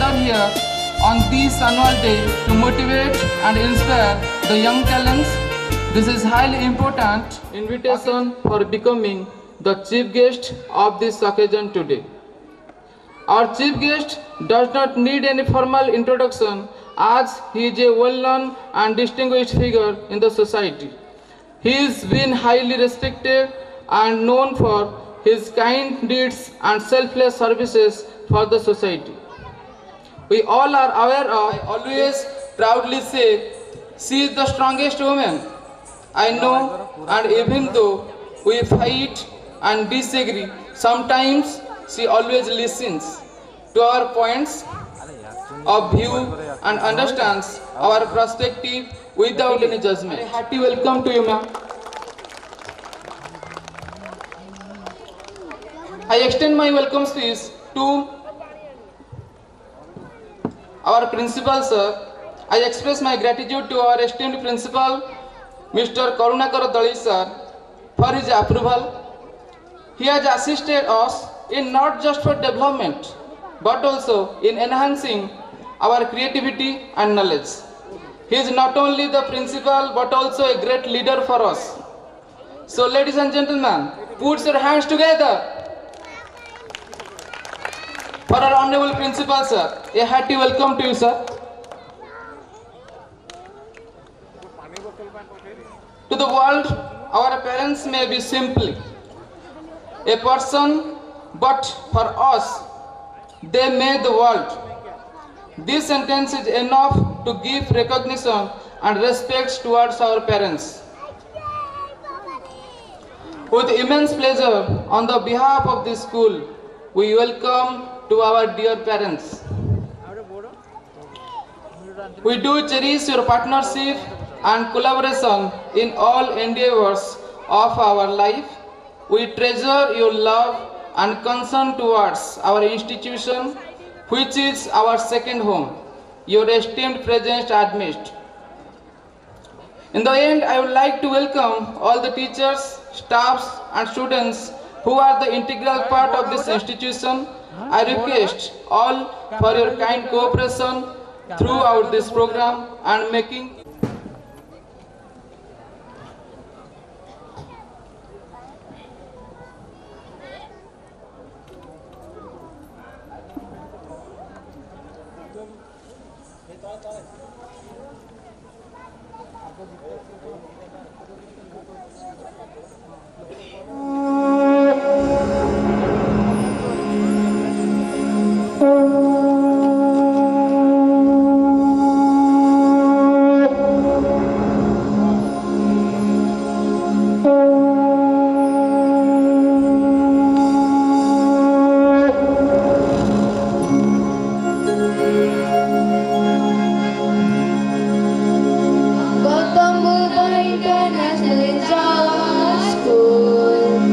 are here on this annual day to motivate and inspire the young talents. This is highly important invitation for becoming the chief guest of this occasion today. Our chief guest does not need any formal introduction as he is a well-known and distinguished figure in the society. He has been highly respected and known for his kind deeds and selfless services for the society. We all are aware of, I always proudly say, she is the strongest woman I know, and even though we fight and disagree, sometimes she always listens to our points of view and understands our perspective without any judgment. A hearty welcome to you, ma'am. I extend my welcome speech to our principal, sir. I express my gratitude to our esteemed principal, Mr. Karunakar Dali, sir, for his approval. He has assisted us in not just for development, but also in enhancing our creativity and knowledge. He is not only the principal, but also a great leader for us. So, ladies and gentlemen, put your hands together for our honorable principal, sir. A hearty welcome to you, sir. To the world, our parents may be simply a person, but for us, they made the world. This sentence is enough to give recognition and respect towards our parents. With immense pleasure, on the behalf of this school, we welcome to our dear parents. We do cherish your partnership and collaboration in all endeavors of our life. We treasure your love and concern towards our institution, which is our second home. Your esteemed presence admit. In the end, I would like to welcome all the teachers, staffs, and students who are the integral part of this institution. I request all for your kind cooperation throughout this program and making Gautam Buddha International School.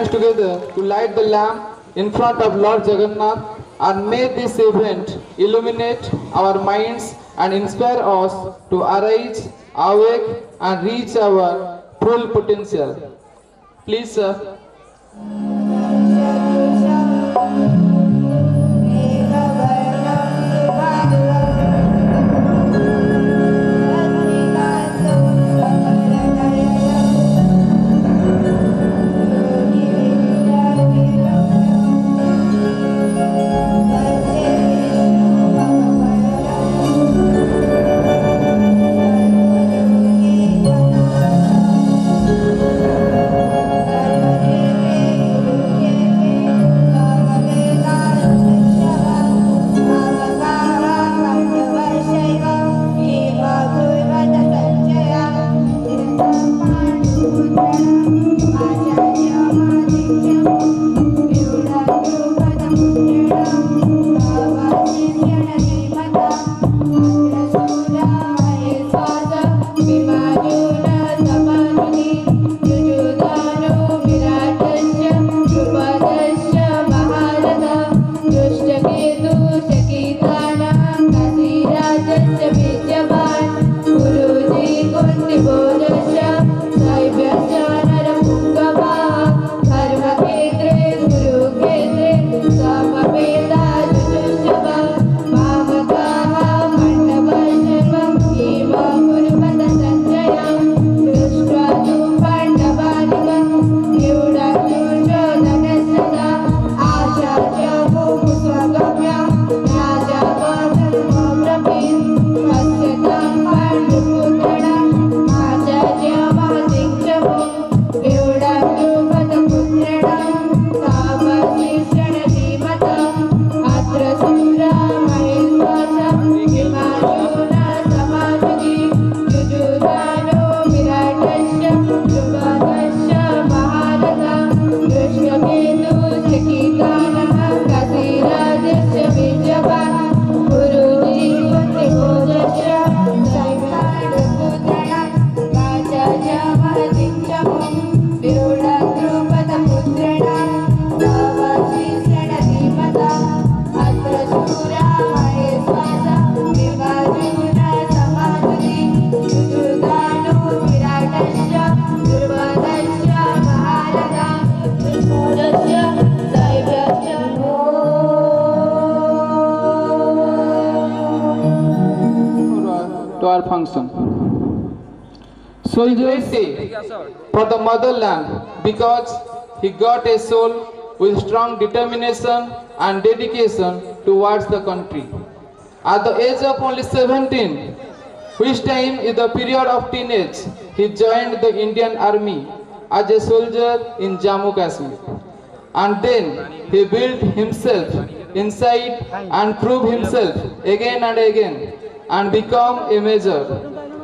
hands together to light the lamp in front of Lord Jagannath, and may this event illuminate our minds and inspire us to arise, awake, and reach our full potential. Please, sir. To our function. Soldiers Day for the motherland, because he got a soul with strong determination and dedication towards the country. At the age of only 17, which time is the period of teenage, he joined the Indian Army as a soldier in Jammu Kashmir. And then he built himself inside and proved himself again and again and become a major.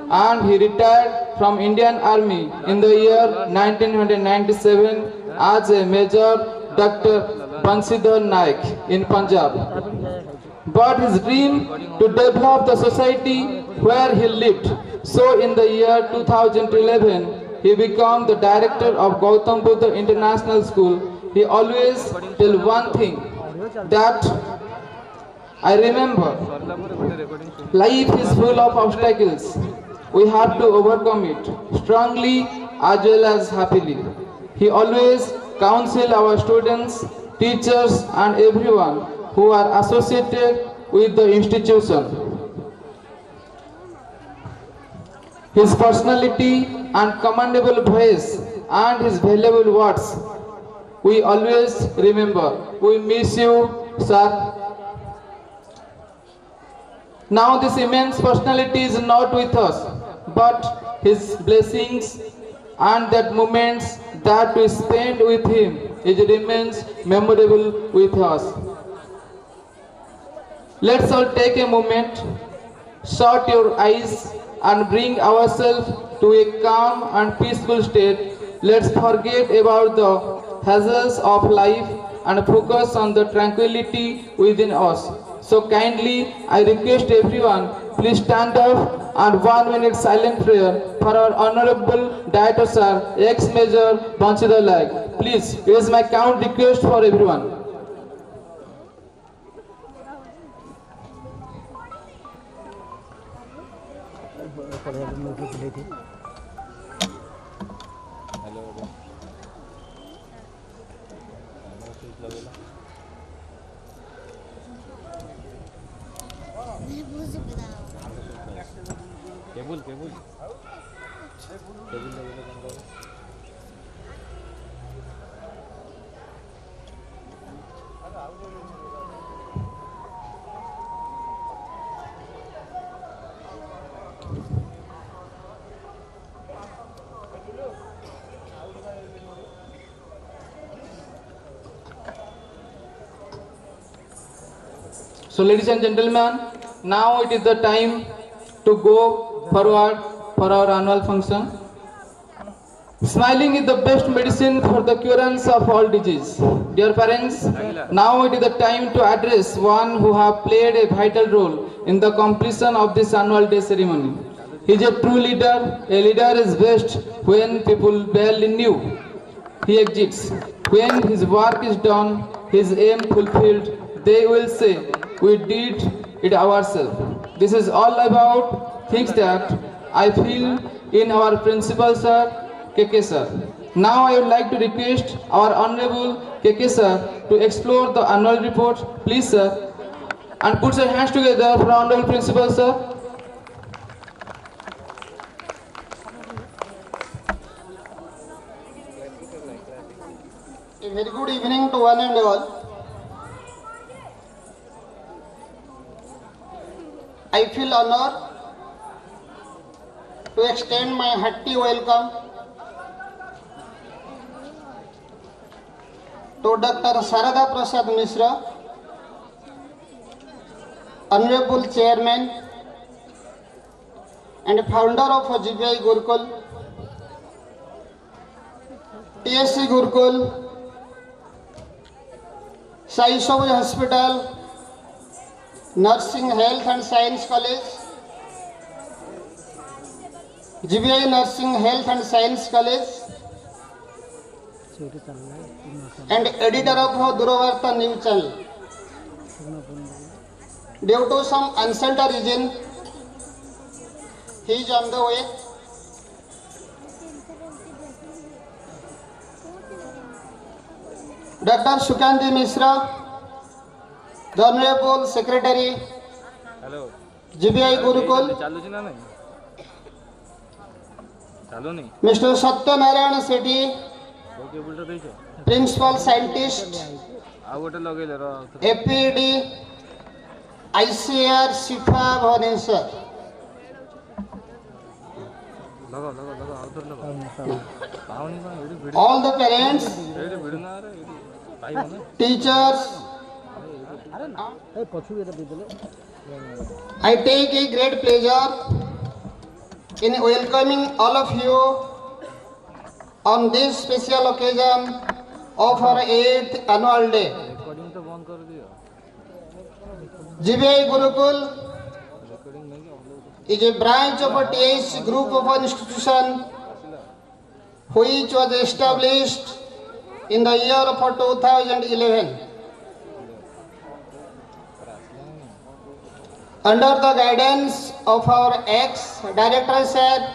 And he retired from Indian Army in the year 1997 as a Major Dr. Bansidhar Naik in Punjab. But his dream to develop the society where he lived. So in the year 2011, he became the director of Gautam Buddha International School. He always tell one thing, that I remember, life is full of obstacles. We have to overcome it strongly as well as happily. He always counsel our students, teachers and everyone who are associated with the institution. His personality and commendable voice and his valuable words, we always remember. We miss you, sir. Now this immense personality is not with us, but his blessings and that moments that we spend with him, it remains memorable with us. Let's all take a moment, shut your eyes and bring ourselves to a calm and peaceful state. Let's forget about the hazards of life and focus on the tranquility within us. So kindly, I request everyone please stand up and 1 minute silent prayer for our Honorable Director Sir, ex-Major Banchidar Lag. Please, it is my count request for everyone. केबुल केबुल So ladies and gentlemen, now it is the time to go forward for our annual function. Smiling is the best medicine for the curance of all disease. Dear parents, now it is the time to address one who have played a vital role in the completion of this annual day ceremony. He is a true leader. A leader is best when people barely knew he exists. When his work is done, his aim fulfilled, they will say, we did it ourselves. This is all about things that I feel in our principal sir, KK sir. Now I would like to request our Honorable KK sir to explore the annual report. Please sir. And put your hands together for Honorable Principal sir. A very good evening to one and all. I feel honored to extend my hearty welcome to Dr. Sarada Prasad Mishra, Honorable Chairman and founder of GBI Gurukul, TSC Gurukul, Sai Sobai Hospital, Nursing Health and Science College, GBI Nursing Health and Science College, and editor of Duravarta News Channel. Due to some uncertain reason, he is on the way. Dr. Shukanti Mishra, the Honorable Secretary, hello GBI Gurukul, चालू छी ना नहीं चालू नहीं Mr. Satyanarayan Sethi, वो cable तो देइछो Principal Scientist, आ गोटे लगेले र APD, ICR, Shifa, Bhubaneswar. लगा लगा लगा आउटर लगा पाउनी का एडी भिड All the parents, एडी भिड ना रे एडी पाइबो ना teachers, I take a great pleasure in welcoming all of you on this special occasion of our 8th annual day. Recording तो बंद कर दियो GBI Gurukul रिकॉर्डिंग नहीं कि upload is a branch of a TSC group of an institution which was established in the year of 2011 under the guidance of our ex-director sir,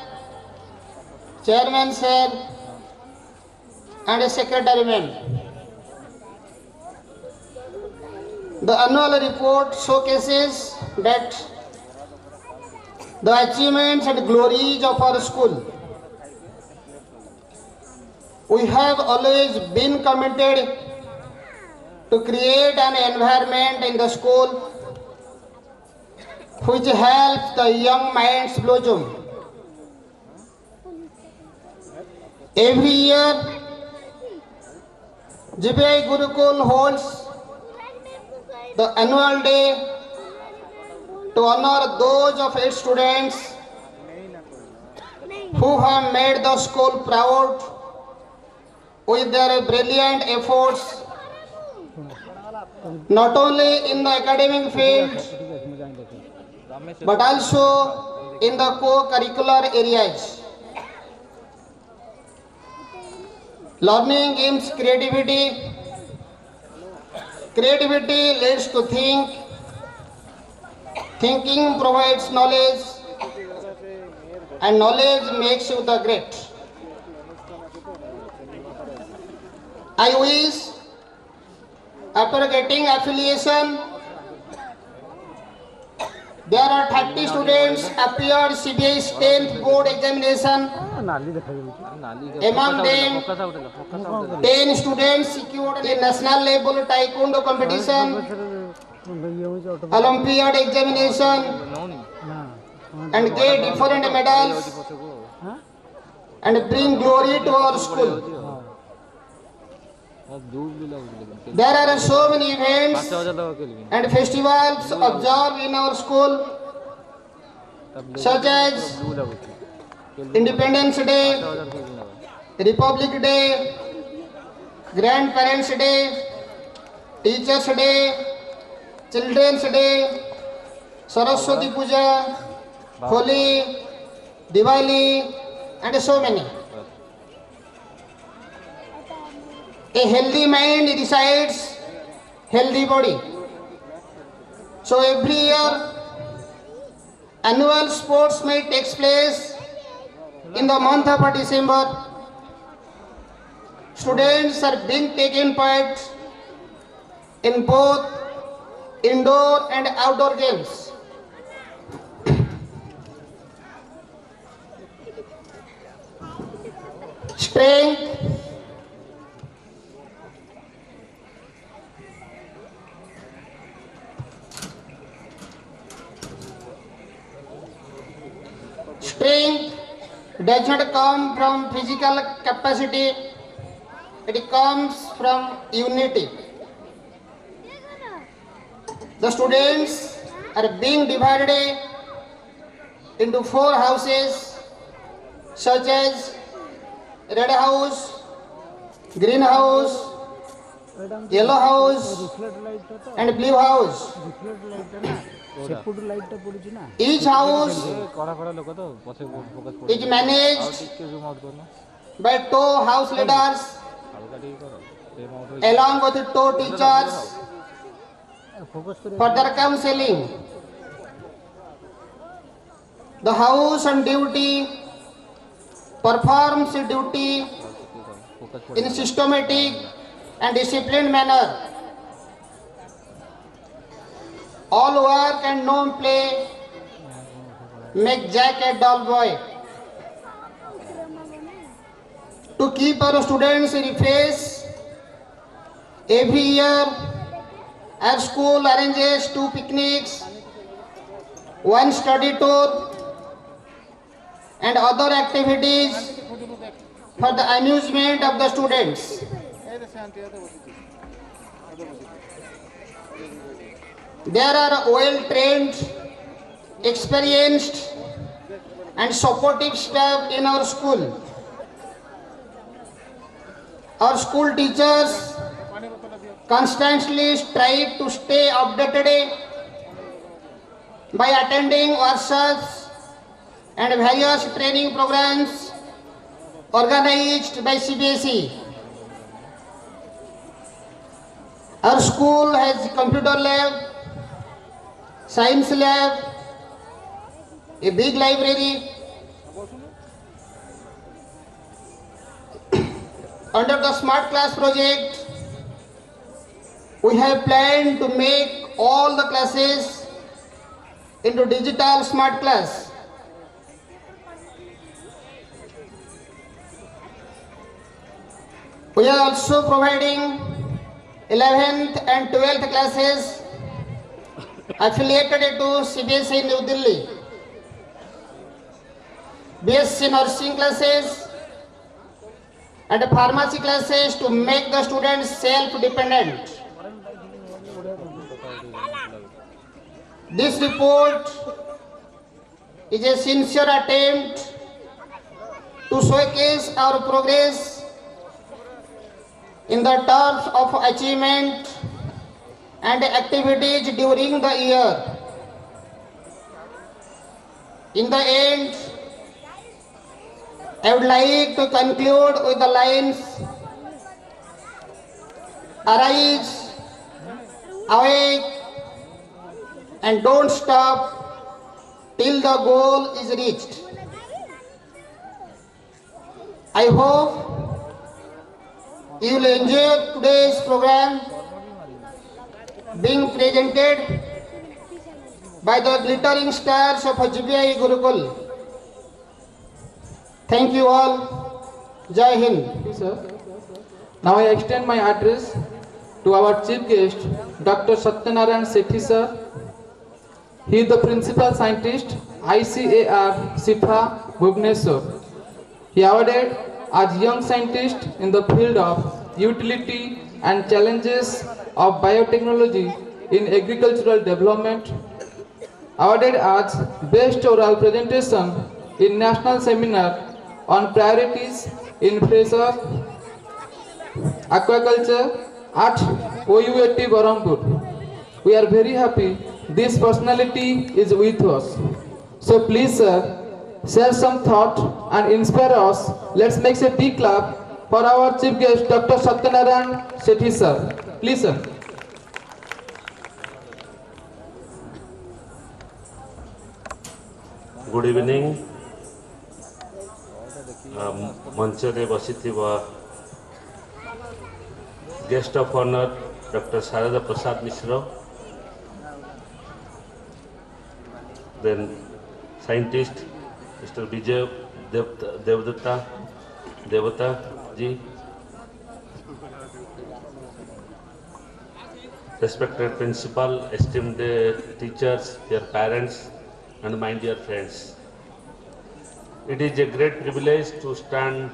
chairman sir, and a secretary ma'am. The annual report showcases that the achievements and glories of our school. We have always been committed to create an environment in the school which helps the young minds blossom. Every year, GBI Gurukul holds the annual day to honor those of its students who have made the school proud with their brilliant efforts, not only in the academic field but also in the co-curricular areas. Learning gives creativity. Creativity leads to think. Thinking provides knowledge. And knowledge makes you the great. I wish after getting affiliation, there are 30 students appeared CBI's 10th board examination. Among them, 10 students secured the national level taekwondo competition, Olympiad examination, and get different medals and bring glory to our school. There are so many events and festivals observed in our school, such as Independence Day, Republic Day, Grandparents Day, Teachers Day, Children's Day, Saraswati Puja, Holi, Diwali, and so many. A healthy mind decides healthy body. So every year, annual sports meet takes place in the month of December. Students are being taken part in both indoor and outdoor games. Strength, does not come from physical capacity, it comes from unity. The students are being divided into 4 houses, such as red house, green house, yellow house, and blue house. Each house is managed by 2 house leaders along with 2 teachers for their counseling. The house on duty performs duty in a systematic and disciplined manner. All work and no play make Jack a dull boy. To keep our students refreshed, every year our school arranges 2 picnics, 1 study tour, and other activities for the amusement of the students. There are well-trained, experienced, and supportive staff in our school. Our school teachers constantly strive to stay updated by attending workshops and various training programs organized by CBSE. Our school has computer lab, science lab, a big library. Under the Smart Class project, we have planned to make all the classes into digital Smart Class. We are also providing 11th and 12th classes affiliated to CBSE New Delhi, BSc nursing classes and pharmacy classes to make the students self-dependent. This report is a sincere attempt to showcase our progress in the terms of achievement and activities during the year. In the end, I would like to conclude with the lines, arise, awake, and don't stop till the goal is reached. I hope you will enjoy today's program being presented by the glittering stars of GBI Gurukul. Thank you all. Jai Hind. Thank you, sir. Now I extend my address to our chief guest, Dr. Satyanarayan Sethi, sir. He is the principal scientist, ICAR, SIFA, Bhubaneswar. He awarded as young scientist in the field of utility and challenges of biotechnology in agricultural development. Awarded as best oral presentation in national seminar on priorities in fresh aquaculture at OUAT Berhampur. We are very happy this personality is with us. So please, sir, share some thought and inspire us. Let's make a big clap for our chief guest, Dr. Satyanarayan Sethi, sir. Please, sir. Good evening. मंचरे बसिथिबा guest of honour doctor Sharada Prasad Mishra, then scientist Mr. Vijay Devata ji, respected principal, esteemed teachers, dear parents and my dear friends. It is a great privilege to stand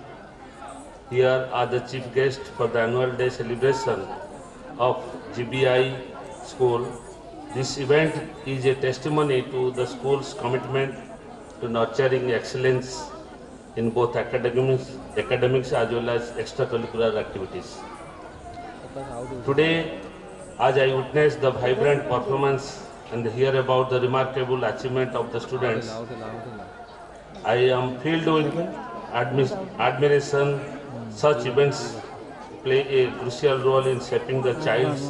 here as the chief guest for the annual day celebration of GBI school. This event is a testimony to the school's commitment to nurturing excellence in both academics as well as extracurricular activities. Today, as I witness the vibrant performance and hear about the remarkable achievement of the students, I am filled with admiration. Such events play a crucial role in shaping the child's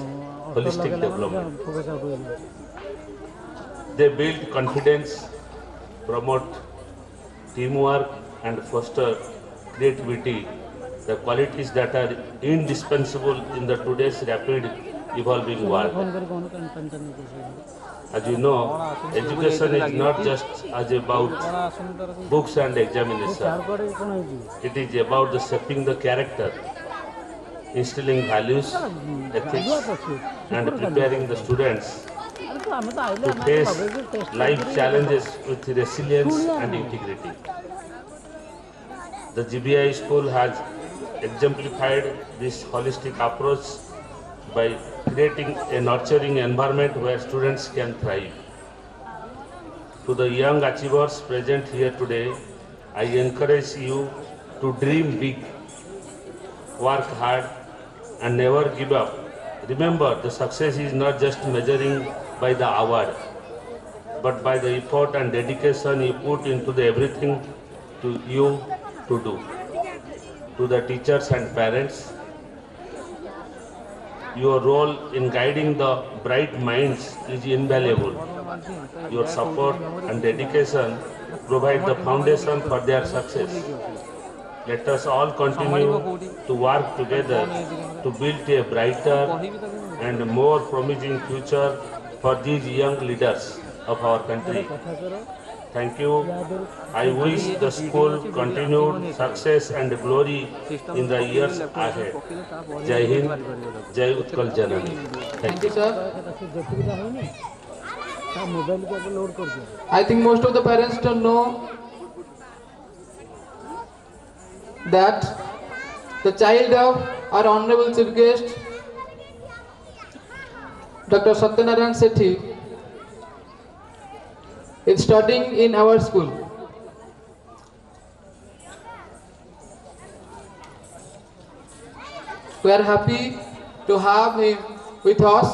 holistic development. They build confidence, promote teamwork and foster creativity, the qualities that are indispensable in the today's rapid evolving world. As you know, education is not just about books and examination. It is about the shaping the character, instilling values, ethics, and preparing the students to face life challenges with resilience and integrity. The GBI school has exemplified this holistic approach by creating a nurturing environment where students can thrive. To the young achievers present here today, I encourage you to dream big, work hard, and never give up. Remember, the success is not just measuring by the award, but by the effort and dedication you put into the everything to you to do. To the teachers and parents, your role in guiding the bright minds is invaluable. Your support and dedication provide the foundation for their success. Let us all continue to work together to build a brighter and more promising future for these young leaders of our country. Thank you. I wish the school continued success and glory in the years ahead. Jai Hind, Jai Utkal Janani. Thank you, sir. I think most of the parents don't know that the child of our honorable chief guest, Dr. Satyanarayan Sethi, is studying in our school. We are happy to have him with us.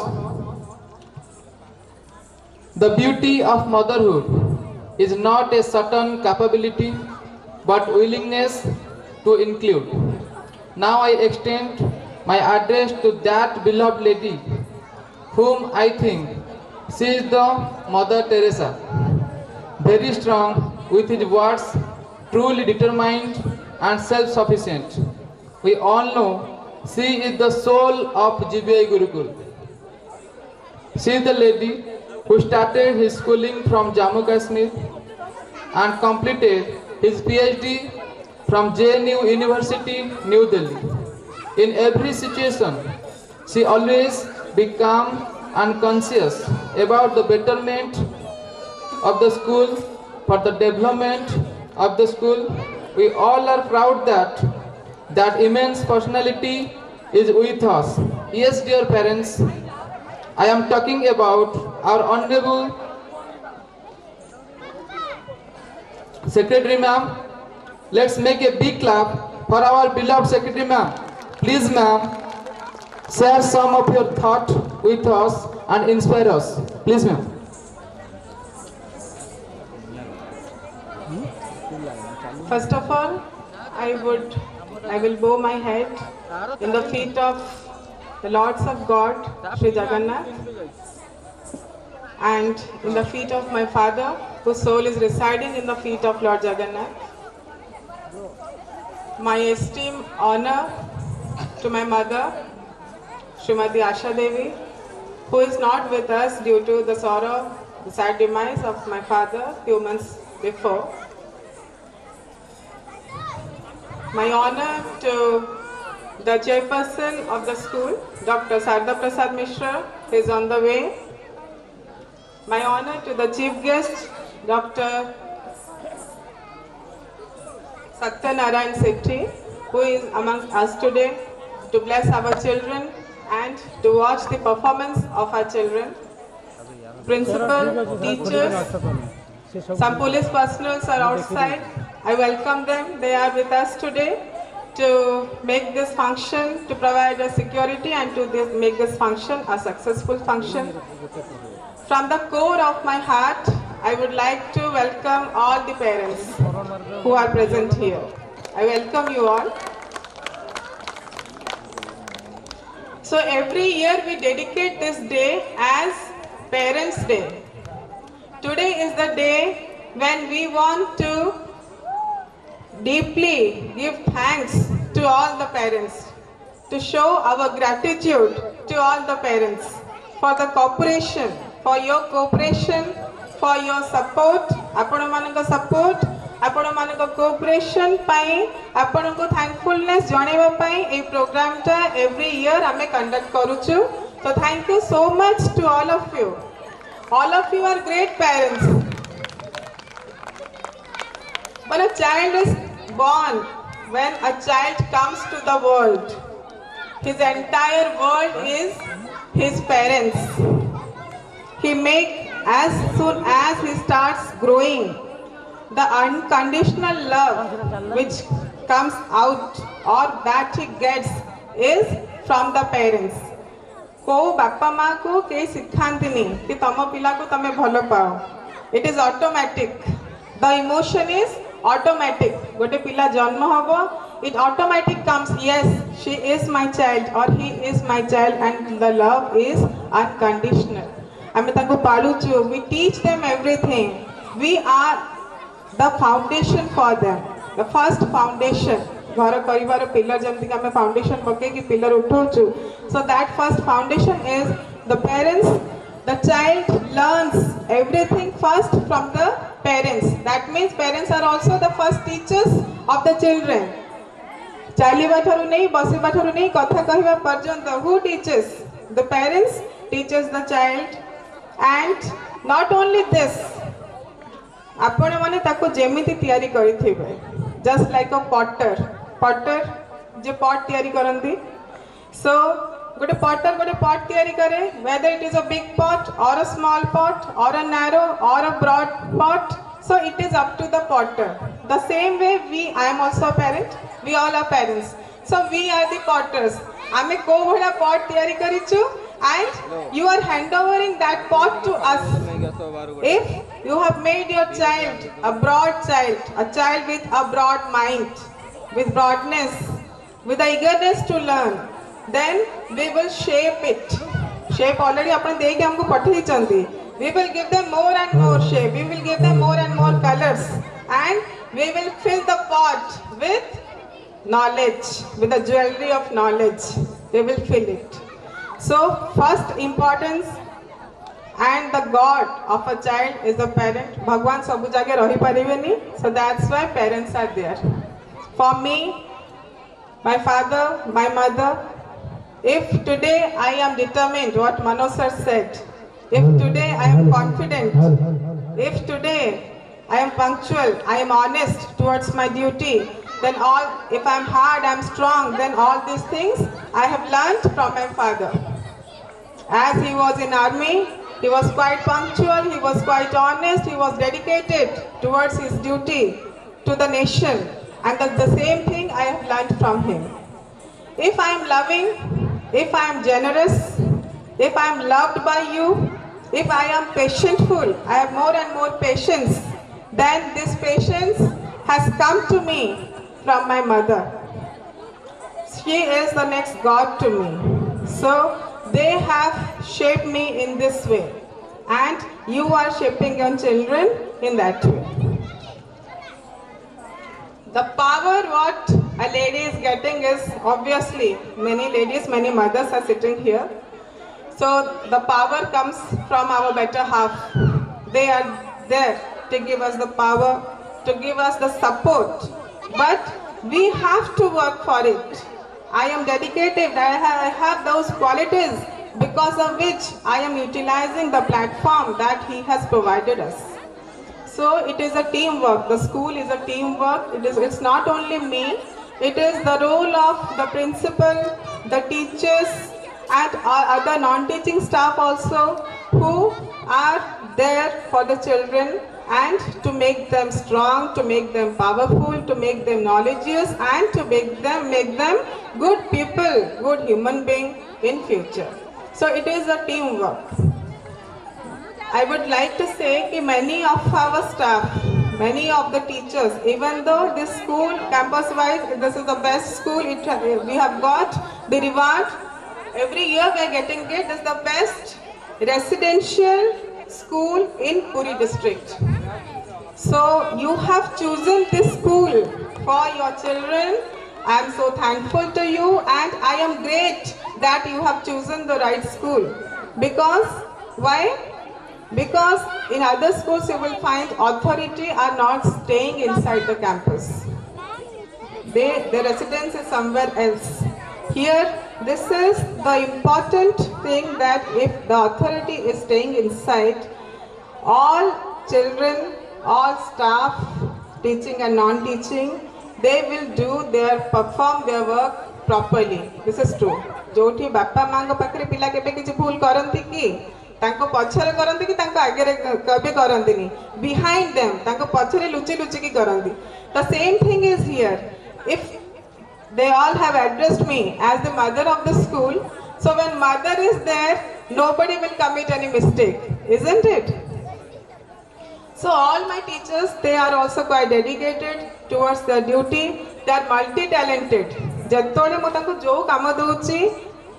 The beauty of motherhood is not a certain capability but willingness to include. Now I extend my address to that beloved lady whom I think she is the Mother Teresa. Very strong with his words, truly determined and self-sufficient. We all know she is the soul of GBI Gurukul. She is the lady who started his schooling from Jammu Kashmir and completed his PhD from JNU University, New Delhi. In every situation, she always be calm and conscious about the betterment of the school, for the development of the school. We all are proud that that immense personality is with us. Yes, dear parents, I am talking about our Honorable Secretary Ma'am. Let's make a big clap for our beloved Secretary Ma'am. Please ma'am, share some of your thought with us and inspire us. Please ma'am. First of all, I will bow my head in the feet of the Lords of God, Sri Jagannath, and in the feet of my father, whose soul is residing in the feet of Lord Jagannath. My esteemed honor to my mother, Srimati Asha Devi, who is not with us due to the sorrow, the sad demise of my father few months before. My honor to the chairperson of the school, Dr. Sarda Prasad Mishra, who is on the way. My honor to the chief guest, Dr. Satyanarayan Sethi, who is among us today to bless our children and to watch the performance of our children. Principal, teachers, some police personnel are outside. I welcome them. They are with us today to make this function, to provide us security and to make this function a successful function. From the core of my heart, I would like to welcome all the parents who are present here. I welcome you all. So every year we dedicate this day as Parents' Day. Today is the day when we want to deeply give thanks to all the parents, to show our gratitude to all the parents for the cooperation, for your cooperation, for your support, ଆପଣମାନଙ୍କ support, ଆପଣମାନଙ୍କ cooperation ପାଇଁ, ଆପଣଙ୍କୁ thankfulness ଜଣେଇବା ପାଇଁ ଏହି ପ୍ରୋଗ୍ରାମଟା every year ଆମେ conduct କରୁଛୁ. So thank you so much to all of you. All of you are great parents. When a child is born, when a child comes to the world, his entire world is his parents. He makes, as soon as he starts growing, the unconditional love which comes out or that he gets is from the parents. को बापा माँ को के सिखांतिनी कि तम पिला को तमे भलो पाओ. It is automatic. The emotion is automatic. गोटे पिला जन्म हबो, it automatic comes, yes, she is my child or he is my child, and the love is unconditional. आमे ताको पालुचु, we teach them everything. We are the foundation for them, the first foundation. घर परिवार pillar जमती का foundation पके कि pillar उठोचु. So that first foundation is the parents. The child learns everything first from the parents. That means parents are also the first teachers of the children. चालिबा ठारू नहीं, बसिबा ठारू नहीं, कथा कहिबा पर्यंत who teaches? The parents teaches the child. And not only this, आपण माने ताको जेमिति तयारी करिथिबे, just like a potter J pot तयारी करंदी. So गोटे potter गोटे pot तयारी करे, whether it is a big pot or a small pot or a narrow or a broad pot, so it is up to the potter. The same way I am also a parent, we all are parents. So we are the potters. आमे को भला pot तयारी करिछु, and you are handovering that pot to us. If you have made your child a broad child, a child with a broad mind, with broadness, with the eagerness to learn, then we will shape it. Shape already आपण देके हमको पठेई चंदी. We will give them more and more shape. We will give them more and more colors, and we will fill the pot with knowledge, with the jewelry of knowledge. We will fill it. So first importance and the God of a child is the parent. Bhagwan sabu jage rahi paribeni, so that's why parents are there. For me, my father, my mother, if today I am determined, what Manoj sir said, if today I am confident, if today I am punctual, I am honest towards my duty, then if I am hard, I am strong, then all these things I have learnt from my father. As he was in army, he was quite punctual, he was quite honest, he was dedicated towards his duty to the nation, and the same thing I have learnt from him. If I am loving, if I am generous, if I am loved by you, if I am patientful, I have more and more patience, then this patience has come to me from my mother. She is the next God to me. So they have shaped me in this way, and you are shaping your children in that way. The power what a lady is getting is obviously many ladies, many mothers are sitting here. So the power comes from our better half. They are there to give us the power, to give us the support. But we have to work for it. I am dedicated, I have those qualities because of which I am utilizing the platform that he has provided us. So it is a teamwork. The school is a teamwork. It's not only me. It is the role of the principal, the teachers, and other non-teaching staff also who are there for the children and to make them strong, to make them powerful, to make them knowledgeous, and to make them good people, good human being in future. So it is a teamwork. I would like to say that many of our staff, many of the teachers, even though this school campus-wise, this is the best school, we have got the reward. Every year we are getting it. This is the best residential school in Puri district. So you have chosen this school for your children. I am so thankful to you, and I am great that you have chosen the right school. Because why? Because in other schools you will find authority are not staying inside the campus. Their residence is somewhere else. Here, this is the important thing, that if the authority is staying inside, all children, all staff, teaching and non-teaching, they will perform their work properly. This is true. जोठी बापा माँ को पाखरे पिला केबे किछि भूल करंती की तांको पछरे करंती कि तांको आगे कबे करंती नी, behind them तांको पछरे लुचि लुचि की करंती. The same thing is here. If they all have addressed me as the mother of the school, so when mother is there, nobody will commit any mistake, isn't it? So all my teachers, they are also quite dedicated towards their duty. They are multi-talented. Jattone mo tanku jo kama douchi,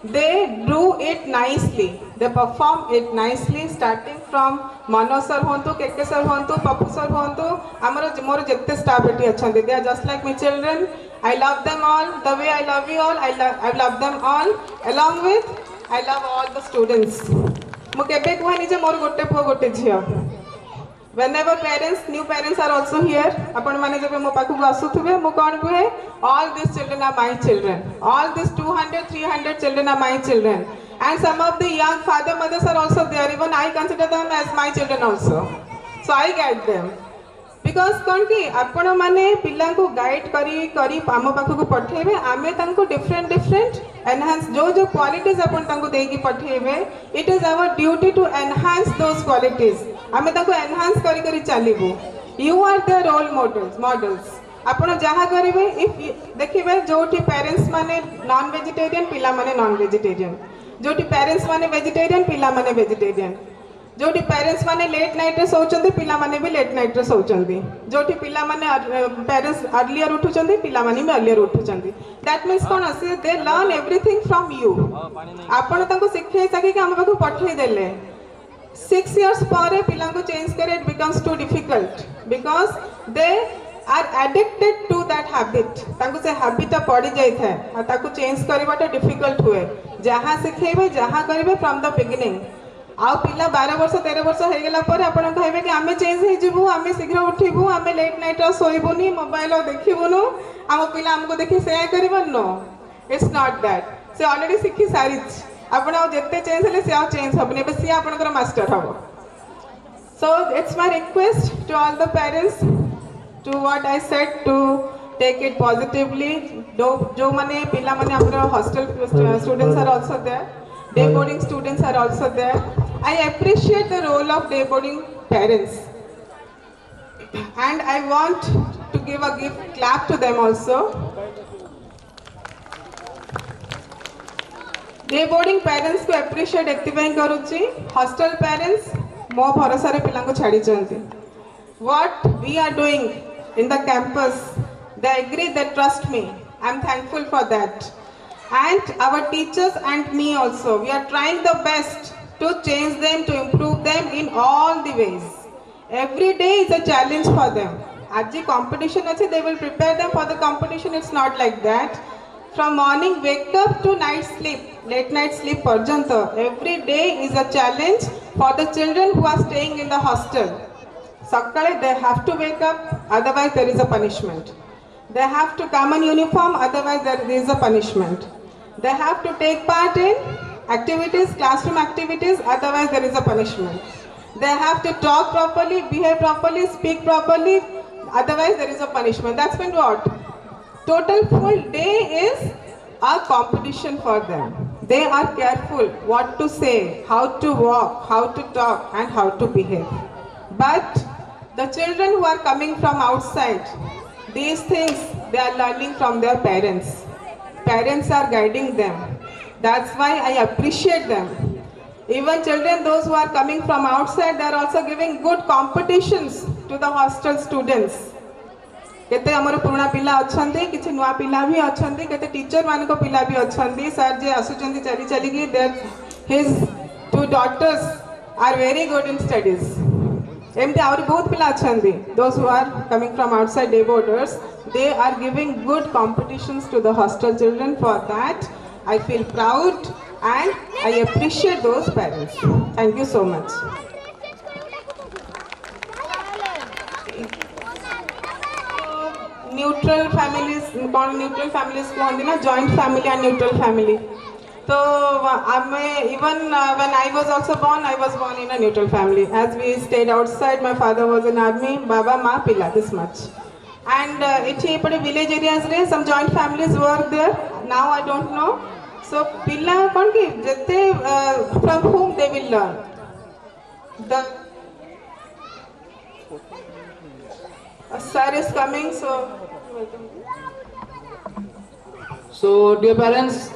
they do it nicely. They perform it nicely, starting from Manoj sir hontu, KK sir hontu, Papu sir hontu, amaro moro jette staff eti achandi. They are just like my children. I love them all the way I love you all. I love them all. Along with, I love all the students. Mo kebe kuhani je moro gotte puo gotte jhiya. Whenever new parents are also here, apan mane jebe mo pakku asutube, mo kon kuhe, all these children are my children. All these 200, 300 children are my children. And some of the young father mothers are also there. Even I consider them as my children also. So I guide them. Because kon ki apan mane pillanku guide kari amo pakku ko pathebe, ame tanku different enhance jo qualities apan tanku deiki pathebe, it is our duty to enhance those qualities. आमे ताको enhance करी करी चलीबो. You are the role models. आपण जहाँ करिवे, if देखिबे जोठी parents माने non vegetarian, पिला माने नॉन वेजिटेरियन. जोटी पेरेंट्स माने वेजिटेरियन पिला माने वेजिटेरियन जोटी पेरेंट्स माने लेट नाइट रे सोचंदी पिला माने भी लेट नाइट रे सोचंदी जोटी पिला माने पेरेंट्स अर्लियर उठुचंदी पिला माने भी अर्लियर उठुचंदी दैट मीन्स कोन से they learn everything from you आपण ताको शिक्षे सके कि हम पाखु पठे देले 6 years पर पिला को चेंज करे it becomes too difficult because they are addicted to that habit ताको से हैबिट पड़ी जाई था आ ताको चेंज करबाटा डिफिकल्ट हुए जहां सिखेबे जहां करिवे फ्रॉम द बिगिनिंग आ पिला 12 वर्ष 13 वर्ष हो गेला पर आपण कहबे कि आमे चेंज हे जिवु आमे शीघ्र उठिबु आमे लेट नाइट सोइबुनी मोबाइल देखिबुनु हम पिला हमको देखि शेयर करबन नो इट्स नॉट दैट से ऑलरेडी सिखि सारिच आपण आ जत्ते चेंज हले से आ चेंज हबने बे से आपनकर मास्टर हबो so it's my request to all the parents to what I said to take it positively जो माने पिला माने हमर hostel students are also there day boarding students are also there. I appreciate the role of day boarding parents and I want to give a gift clap to them also. Day boarding parents को appreciate एक्टिवाई करूची hostel parents मो भरोसा रे पिला को छाड़ी चंती what we are doing in the campus they agree they trust me I'm thankful for that. And our teachers and me also we are trying the best to change them to improve them in all the ways every day is a challenge for them aji competition ache they will prepare them for the competition it's not like that from morning wake up to night sleep late night sleep parjanta every day is a challenge for the children who are staying in the hostel sakale they have to wake up otherwise there is a punishment they have to come in uniform otherwise there is a punishment they have to take part in activities classroom activities otherwise there is a punishment they have to talk properly behave properly speak properly otherwise there is a punishment that's meant what total full day is a competition for them they are careful what to say how to walk how to talk and how to behave but the children who are coming from outside these things they are learning from their parents are guiding them that's why I appreciate them even children those who are coming from outside they are also giving good competitions to the hostel students केते हमर पुराना पिला अछंती किछि नुवा पिला भी अछंती केते teacher मान को पिला भी अछंती सर जे आसुचंती चली चली की there his two daughters are very good in studies एमते और बहुत पिला अछंती those who are coming from outside the borders they are giving good competitions to the hostel children for that I feel proud and I appreciate those parents thank you so much neutral families कहते ना joint family and neutral family so even when I was also born I was born in a neutral family as we stayed outside my father was in army baba ma pila this much and इठी पड़े village areas रे some joint families work there now I don't know so पिला कौन की जते from whom they will learn the sir is coming so dear parents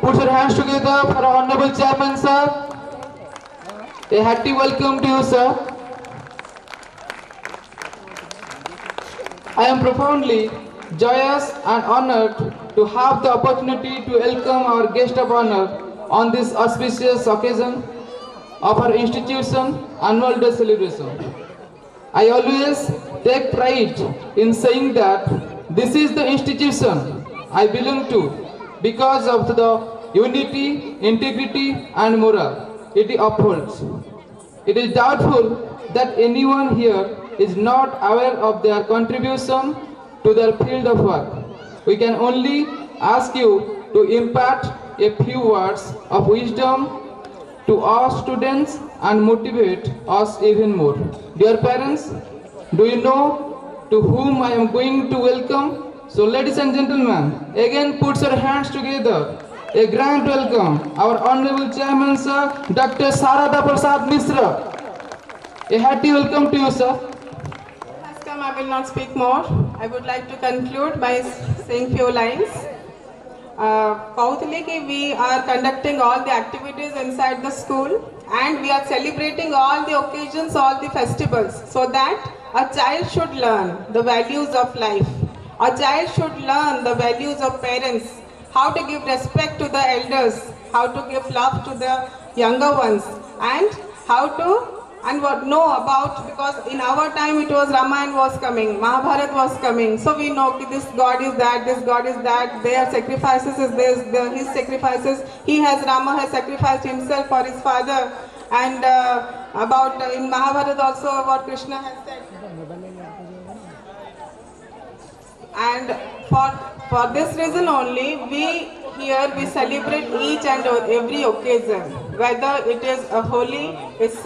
put your hands together for our honorable chairman sir a hearty welcome to you sir I am profoundly joyous and honored to have the opportunity to welcome our guest of honor on this auspicious occasion of our institution annual day celebration. I always take pride in saying that this is the institution I belong to because of the unity, integrity and moral it upholds. It is doubtful that anyone here is not aware of their contribution to their field of work. We can only ask you to impart a few words of wisdom to our students and motivate us even more. Dear parents, do you know to whom I am going to welcome? So ladies and gentlemen, again put your hands together. A grand welcome, our honorable chairman sir, Dr. Sarada Prasad Misra. A hearty welcome to you sir. I will not speak more. I would like to conclude by saying few lines. Kautali ki we are conducting all the activities inside the school and we are celebrating all the occasions, all the festivals so that a child should learn the values of life. A child should learn the values of parents, how to give respect to the elders, how to give love to the younger ones, and how to and what know about, because in our time it was Ramayana was coming, Mahabharata was coming, so we know that this God is that, this God is that, their sacrifices is this, his sacrifices, Rama has sacrificed himself for his father, and about in Mahabharata also what Krishna has said. And for this reason only, we celebrate each and every occasion, whether it is a Holi, it's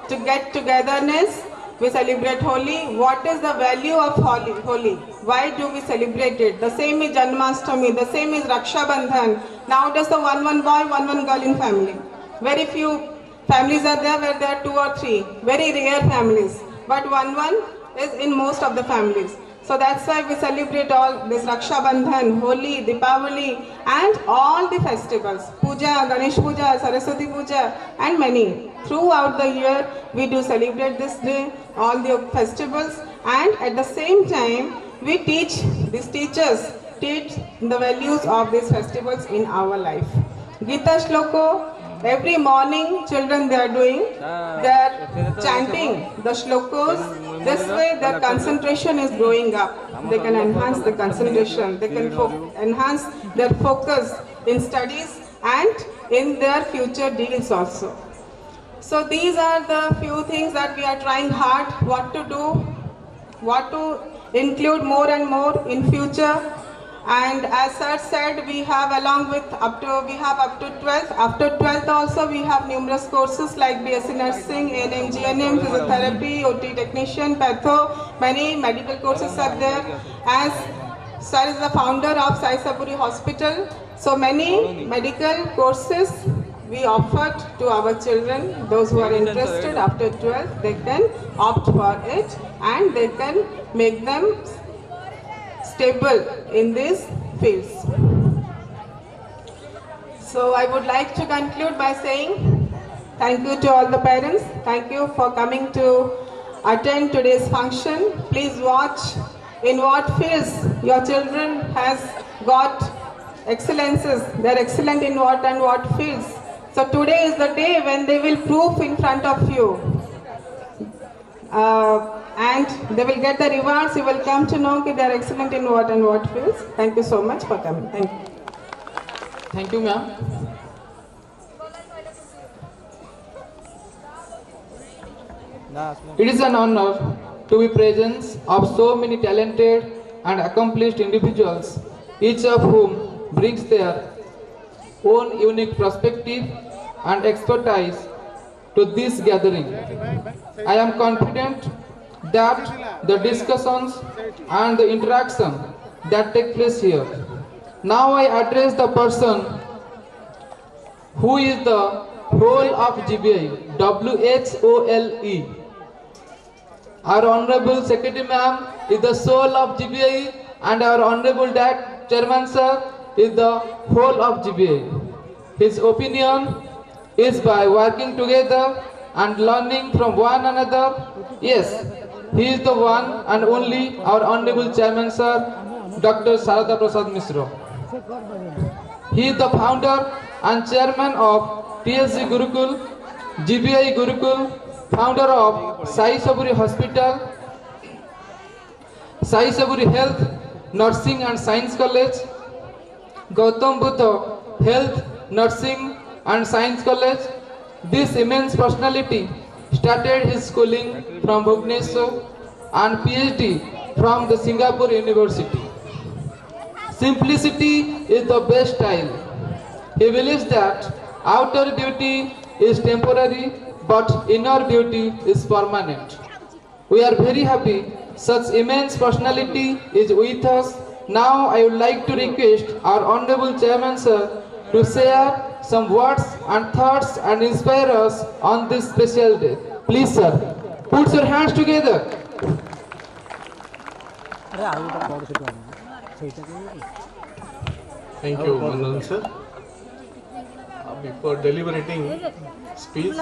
to get togetherness, we celebrate Holi. What is the value of Holi? Why do we celebrate it? The same is Janmashtami, the same is Raksha Bandhan. Nowadays the one boy, one girl in family. Very few families are there where there are 2 or 3, very rare families. But one is in most of the families. So that's why we celebrate all this Raksha Bandhan, Holi, Deepavali and all the festivals. Puja, Ganesh Puja, Saraswati Puja and many. Throughout the year we do celebrate this day, all the festivals, and at the same time these teachers teach the values of these festivals in our life. Gita Shloko, every morning children they are doing, they are chanting the shlokos. This way their concentration is growing up. They can enhance the concentration, they can enhance their focus in studies and in their future deals also. So these are the few things that we are trying hard what to do, what to include more and more in future. And as sir said, we have up to 12th. After 12th also we have numerous courses like BSc Nursing, ANM, GNM, Physiotherapy, OT Technician, Patho, many medical courses are there. As sir is the founder of Sai Saburi Hospital, so many medical courses we offered to our children. Those who are interested after 12th, they can opt for it and they can make them stable in these fields. So I would like to conclude by saying thank you to all the parents. Thank you for coming to attend today's function. Please watch in what fields your children has got excellences. They are excellent in what and what fields. So today is the day when they will prove in front of you. And they will get the rewards. You will come to know that they are excellent in what and what fields. Thank you so much for coming. Thank you. Thank you, ma'am. It is an honor to be present of so many talented and accomplished individuals, each of whom brings their own unique perspective and expertise to this gathering. I am confident that the discussions and the interaction that take place here. Now I address the person who is the whole of GBI, WHOLE. Our Honorable Secretary Ma'am is the soul of GBI and our Honorable Chairman Sir is the whole of GBI. His opinion is by working together and learning from one another. Yes, he is the one and only our Honorable Chairman Sir, Dr. Sarada Prasad Misra. He is the founder and chairman of TSG Gurukul, GBI Gurukul, founder of Sai Saburi Hospital, Sai Saburi Health, Nursing and Science College, Gautam Buddha Health, Nursing and Science College. This immense personality started his schooling from Bhubaneswar and PhD from the Singapore University. Simplicity is the best style. He believes that outer beauty is temporary but inner beauty is permanent. We are very happy such immense personality is with us. Now I would like to request our Honorable Chairman Sir to share some words and thoughts and inspire us on this special day. Please sir, put your hands together. Thank you, Manan sir. Before deliberating speech,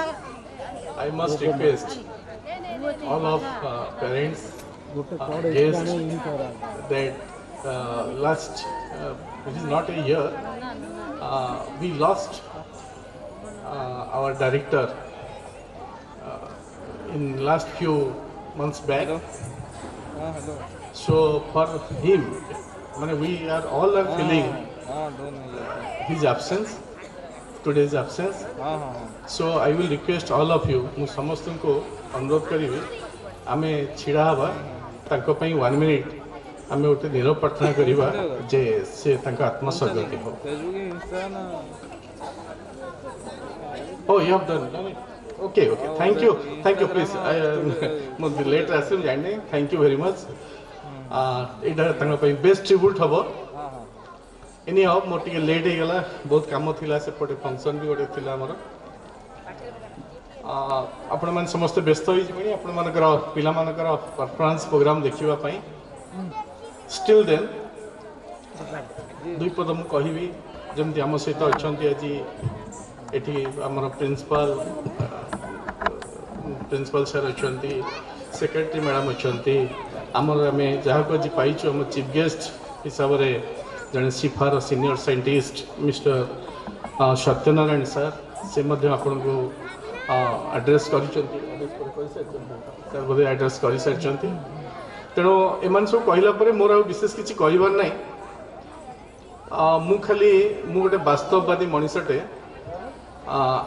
I must request all of parents, guests, that last, it is not a year, we lost our director in last few months back. So for him, we are all are feeling his absence, today's absence. So I will request all of you, ମୁଁ ସମସ୍ତଙ୍କୁ ଅନୁରୋଧ କରିବି ଆମେ ଛିଡ଼ା ହେବା ତାଙ୍କ ପାଇଁ 1 minute ଆମେ ଗୋଟେ ନିରବ ପ୍ରାର୍ଥନା କରିବା ଯେ ସେ ତାଙ୍କ ଆତ୍ମା ସ୍ୱର୍ଗତି ହଉ। Oh, you have done. Okay, thank you, please. ମୁଁ ଲେଟ୍ ଆସିବି ଜାଣିନି, thank you very much. ଏଇଟା ତାଙ୍କ ପାଇଁ ବେଷ୍ଟ ଟ୍ରିବ୍ୟୁଟ୍ ହେବ। ଏନି ହବ ମୋର ଟିକେ ଲେଟ୍ ହେଇଗଲା, ବହୁତ କାମ ଥିଲା, ସେପଟେ ଫଙ୍କସନ୍ ବି ଗୋଟେ ଥିଲା ଆମର। ଆପଣମାନେ ସମସ୍ତେ ବ୍ୟସ୍ତ ହେଇଯିବେନି ଆପଣମାନଙ୍କର ପିଲାମାନଙ୍କର ପରଫର୍ମାନ୍ସ ପ୍ରୋଗ୍ରାମ ଦେଖିବା ପାଇଁ। ଷ୍ଟିଲ୍ ଦେନ୍ ଦୁଇ ପଦ ମୁଁ କହିବି, ଯେମିତି ଆମ ସହିତ ଅଛନ୍ତି ଆଜି ଏଠି ଆମର ପ୍ରିନ୍ସିପାଲ ସାର୍ ଅଛନ୍ତି, ସେକ୍ରେଟାରୀ ମ୍ୟାଡ଼ାମ୍ ଅଛନ୍ତି, ଆମର ଆମେ ଯାହାକୁ ଆଜି ପାଇଛୁ ଆମ ଚିଫ୍ ଗେଷ୍ଟ ହିସାବରେ ଜଣେ ସିଫାର senior scientist mister Satyanarayan sir, ସେ ମଧ୍ୟ ଆପଣଙ୍କୁ ଆଡ୍ରେସ୍ କରିଛନ୍ତି, ସାର୍ ବୋଧେ ଆଡ୍ରେସ୍ କରିସାରିଛନ୍ତି। ତେଣୁ ଏମାନେ ସବୁ କହିଲା ପରେ ମୋର ଆଉ ବିଶେଷ କିଛି କହିବାର ନାହିଁ। ମୁଁ ଗୋଟେ ବାସ୍ତବବାଦୀ ମଣିଷଟେ।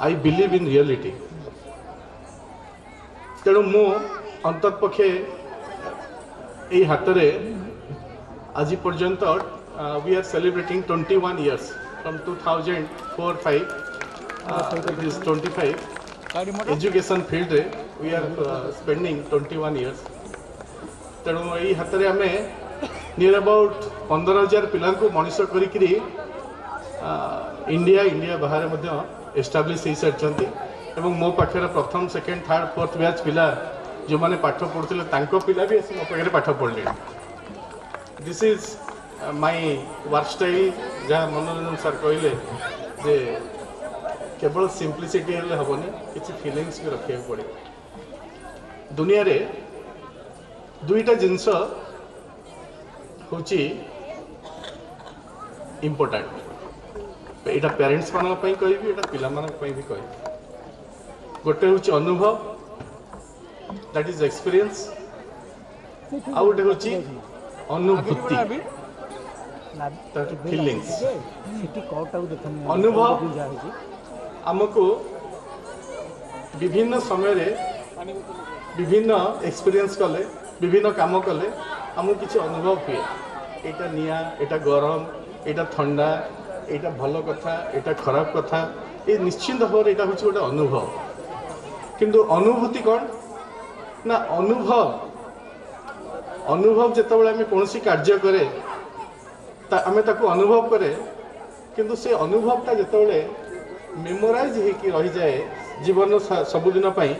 I believe in reality. ତେଣୁ ମୁଁ ଅନ୍ତତଃପକ୍ଷେ ଏଇ ହାତରେ ଆଜି ପର୍ଯ୍ୟନ୍ତ we are celebrating 21 years from 2004-5 it is 25 education field रे we are spending 21 years. ତେଣୁ ଏଇ ହାତରେ ଆମେ near about 15,000 ପିଲାଙ୍କୁ ମଣିଷ କରିକିରି ଇଣ୍ଡିଆ ବାହାରେ ମଧ୍ୟ ଏଷ୍ଟାବ୍ଲିଶ୍ ହେଇସାରିଛନ୍ତି। ଏବଂ ମୋ ପାଖରେ ପ୍ରଥମ ସେକେଣ୍ଡ ଥାର୍ଡ ଫୋର୍ଥ ବ୍ୟାଚ୍ ପିଲା ଯେଉଁମାନେ ପାଠ ପଢ଼ୁଥିଲେ ତାଙ୍କ ପିଲା ବି ଆସି ମୋ ପାଖରେ ପାଠ ପଢ଼ିଲେଣି। This is my work style. ଯାହା ମନୋରଞ୍ଜନ ସାର୍ କହିଲେ ଯେ କେବଳ ସିମ୍ପ୍ଲିସିଟି ହେଲେ ହେବନି, କିଛି ଫିଲିଙ୍ଗସ୍ ବି ରଖିବାକୁ ପଡ଼ିବ। ଦୁନିଆରେ ଦୁଇଟା ଜିନିଷ ହେଉଛି ଇମ୍ପୋର୍ଟାଣ୍ଟ। ଏଇଟା ପ୍ୟାରେଣ୍ଟସ୍ ମାନଙ୍କ ପାଇଁ କହିବି, ଏଇଟା ପିଲାମାନଙ୍କ ପାଇଁ ବି କହିବି। ଗୋଟେ ହେଉଛି ଅନୁଭବ, ଦ୍ୟାଟ୍ ଇଜ୍ ଏକ୍ସପିରିଏନ୍ସ, ଆଉ ଗୋଟେ ହେଉଛି ଅନୁଭୂତି, ଫିଲିଙ୍ଗସ୍। ଅନୁଭବ ଆମକୁ ବିଭିନ୍ନ ସମୟରେ ବିଭିନ୍ନ ଏକ୍ସପିରିଏନ୍ସ କଲେ, ବିଭିନ୍ନ କାମ କଲେ ଆମକୁ କିଛି ଅନୁଭବ ହୁଏ। ଏଇଟା ନିଆଁ, ଏଇଟା ଗରମ, ଏଇଟା ଥଣ୍ଡା, ଏଇଟା ଭଲ କଥା, ଏଇଟା ଖରାପ କଥା, ଏ ନିଶ୍ଚିନ୍ତ ଭାବରେ ଏଇଟା ହେଉଛି ଗୋଟେ ଅନୁଭବ। କିନ୍ତୁ ଅନୁଭୂତି କ'ଣ ନା, ଅନୁଭବ ଯେତେବେଳେ ଆମେ କୌଣସି କାର୍ଯ୍ୟ କରେ ଆମେ ତାକୁ ଅନୁଭବ କରେ, କିନ୍ତୁ ସେ ଅନୁଭବଟା ଯେତେବେଳେ ମେମୋରାଇଜ୍ ହେଇକି ରହିଯାଏ ଜୀବନ ସବୁଦିନ ପାଇଁ,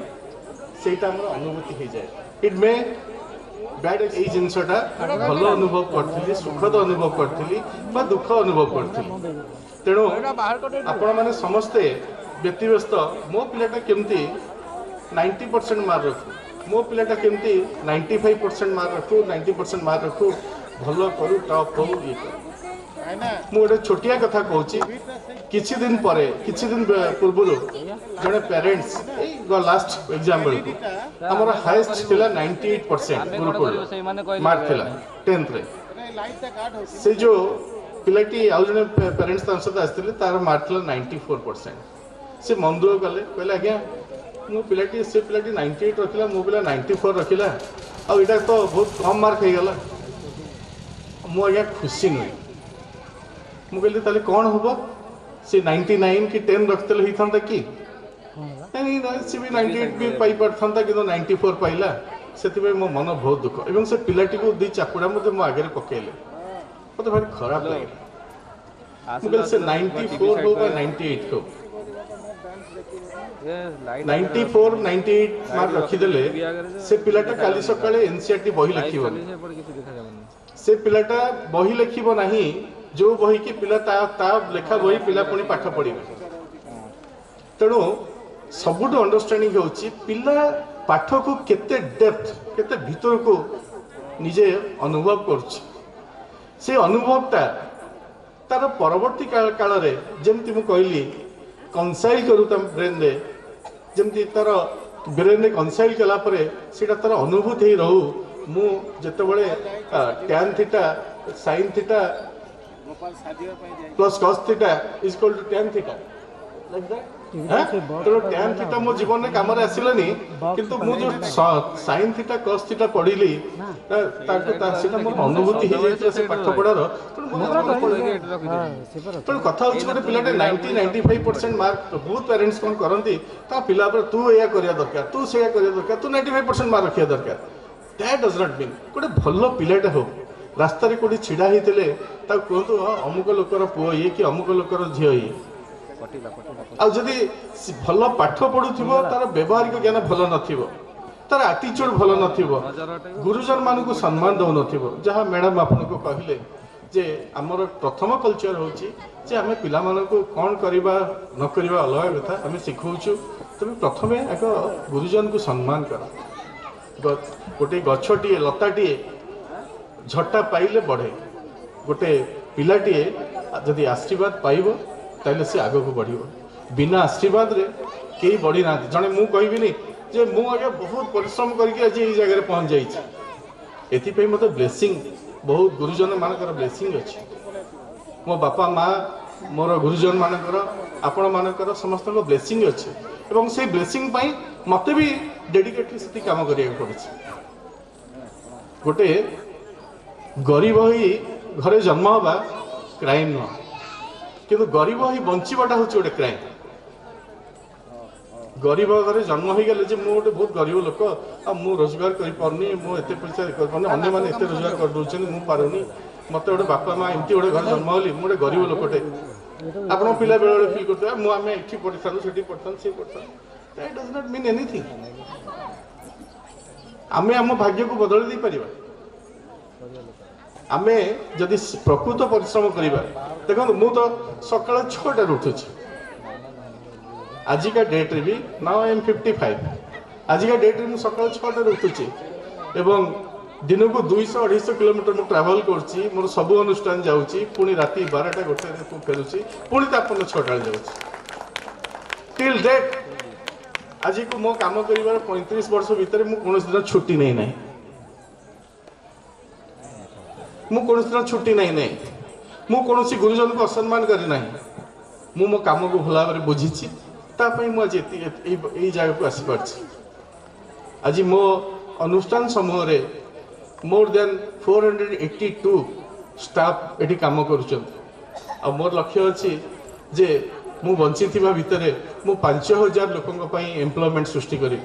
ସେଇଟା ଆମର ଅନୁଭୂତି ହେଇଯାଏ। ଇଟ୍ ମେ ବ୍ୟାଡ୍, ଏଇ ଜିନିଷଟା ଭଲ ଅନୁଭବ କରିଥିଲି, ସୁଖଦ ଅନୁଭବ କରିଥିଲି ବା ଦୁଃଖ ଅନୁଭବ କରିଥିଲି। ତେଣୁ ଆପଣମାନେ ସମସ୍ତେ ବ୍ୟତିବ୍ୟସ୍ତ, ମୋ ପିଲାଟା କେମିତି 90% ମାର୍କ ରଖୁ, ମୋ ପିଲାଟା କେମିତି 95% ମାର୍କ ରଖୁ, 90% ମାର୍କ ରଖୁ, ଭଲ କରୁ, ଟପ୍ ହଉ, ଇଏ କରୁ। ମୁଁ ଗୋଟେ ଛୋଟିଆ କଥା କହୁଛି, କିଛି ଦିନ ପୂର୍ବରୁ ଜଣେ ପ୍ୟାରେଣ୍ଟସ୍, ଏଇ ଲାଷ୍ଟ ଏକ୍ଜାମ୍ ବେଳକୁ ଆମର ହାଏଷ୍ଟ ଥିଲା 98% ଗୁରୁକୁଳ ମାର୍କ ଥିଲା 10th ରେ। ସେ ଯେଉଁ ପିଲାଟି ଆଉ ଜଣେ ପ୍ୟାରେଣ୍ଟସ୍ ତାଙ୍କ ସହିତ ଆସିଥିଲେ, ତାର ମାର୍କ ଥିଲା 94%। ସେ ମନ ଦୁଃଖ କଲେ, କହିଲେ ଆଜ୍ଞା ମୋ ପିଲାଟି, ସେ ପିଲାଟି 98 ରଖିଲା, ମୋ ପିଲା 94 ରଖିଲା, ଆଉ ଏଇଟା ତ ବହୁତ କମ୍ ମାର୍କ ହେଇଗଲା। ମୁଁ ଆଜ୍ଞା ଖୁସି ନୁହେଁ। ମୁଁ କହିଲି ତାହେଲେ କ'ଣ ହେବ, ସେ 99 କି 10 ରଖିଥିଲେ ହେଇଥାନ୍ତା କି? ସେ ବି 98 ବି ପାଇପାରିଥାନ୍ତା, କିନ୍ତୁ 94 ପାଇଲା। ସେଥିପାଇଁ ମୋ ମନ ବହୁତ ଦୁଃଖ। ଏବଂ ସେ ପିଲାଟିକୁ ଦୁଇ ଚାପୁଡ଼ା ମଧ୍ୟ ମୋ ଆଗରେ ପକେଇଲେ, ମୋତେ ଭାରି ଖରାପ ଲାଗିଲା। ମୁଁ କହିଲି ସେ 94 ହଉ ବା 98 ହଉ, 94 98 ମାର୍କ ରଖିଦେଲେ ସେ ପିଲାଟା କାଲି ସକାଳେ NCERT ବହି ଲେଖିବନି, ସେ ପିଲାଟା ବହି ଲେଖିବ ନାହିଁ, जो बही की पिला ता लेखा बही पिला पुणी पाठ पढ़े तेणु सबुठ अंडरस्टैंडिंग होची पिला पाठ को केते डेप्थ केते भीतर को निजे अनुभव करुच्ची से अनुभवटा तार परवर्ती काल रे जेमती मु कहली कंसाइल करू तम ब्रेन रे जेमती तार ब्रेन रे कंसाइल कला परे सेटा तार अनुभूति ही रहू मु जेतेबेले tan theta sin theta plus cos theta is equal to tan theta like that तो tan थीटा मो जीवन में काम रे आसिलानी किंतु मु जो sin थीटा cos थीटा पढिली सेटा मोर अनुभूति हे जाय से पाठ पढार तो कथा होछ गोटे पिलाटे 90-95% मार्क बहुत पेरेंट्स कोन करंती ता पिला पर तू एया करिया दरकार तू सेया करिया दरकार तू 95% मार्क रखिया दरकार दैट डज नॉट मीन गोटे भलो पिलाटे हो रास्ता रे कोडी छिडा हितले ता कहंतु अमुक लोकर पुओ ये कि अमुक लोकर झियो ये आ जदि भल पाठ पढ़ुथिबो तार व्यवहारिक ज्ञान भल नथिबो तार एटीट्यूड भल नथिबो गुरुजन मान को सम्मान दउ नथिबो जहा मैडम आपन को कहिले जे हमर प्रथम कल्चर होची जे हमें पिला मान को कोन करिबा न करिबा अलग कथा हमें सिखौछु तबे प्रथमे एक गुरुजन को सम्मान कर गोटे गछटी लताटी झटा पाइले बढ़े गोटे पिलाटी जदि आशीर्वाद पाइबो ताइले से आगो को बढ़िबो बिना आशीर्वाद रे केही बढ़ी ना जने मु कहबिनी जे मु आगे बहुत परिश्रम करके आज ए जगह रे पहुंच जाई छी एथि पे मते ब्लेसिंग बहुत गुरुजन मानकर ब्लेसिंग अछि मो बापा माँ मोर गुरुजन मानकर आपण मानकर समस्त ब्लेसिंग अछि एवं से ब्लेसिंग पई मते भी डेडिकेटली सेति काम करिया पड़छि गोटे गरीब ही घरे जन्म होबा क्राइम न किंतु गरीब ही बंचीबाटा हूँ गोटे क्राइम गरीब घरे जन्म हो गले जे मु गोटे बहुत गरीब लोक आ मु रोजगार कर पारनी मु एते पैसा कर पारनी अन्य माने एते रोजगार कर दोछन मु पारुनी मते गोटे बापा माँ एमती गोटे घर जन्म होली मु गोटे गरीब लोकटे आपण पिला बेले फील करते मु आमे एठी पढिथानु सेठी पढिथानु से पढिथानु that does not mean anything आमे हम भाग्य को बदल दी परिबा आमे जदि प्रकृत परिश्रम करिबा देखो मु तो सकाळ 6टा उठुछि आजिका डेट रे भी नाउ आई एम 55 आजिका डेट रे मु सकाळ 6टा उठुछि एवं दिन को 200-250 किलोमीटर मु ट्रैवल करछि मोर सब अनुष्ठान जाउछि पुनी राती 12टा गोटे रे फेरुछि पुनी तापन 6टा जाउछि टिल डेट आजि को मो काम करिवार 35 वर्ष भीतर मु कोनोस दिन छुट्टी नै नै मु कोनोस दिन छुट्टी नै नै मु कोनोसी गुरुजन को असम्मान करि नै मु मो काम को भला भाबरे बुझिछि ता पई मु आज एई जगह को आसी परछि आज मो अनुष्ठान समूह रे मोर देन 482 स्टाफ एठी काम करूछन आ मोर लक्ष्य अछि जे मु बंची थिबा भितरे मु 5000 लोकन पई एम्प्लॉयमेंट सृष्टि करी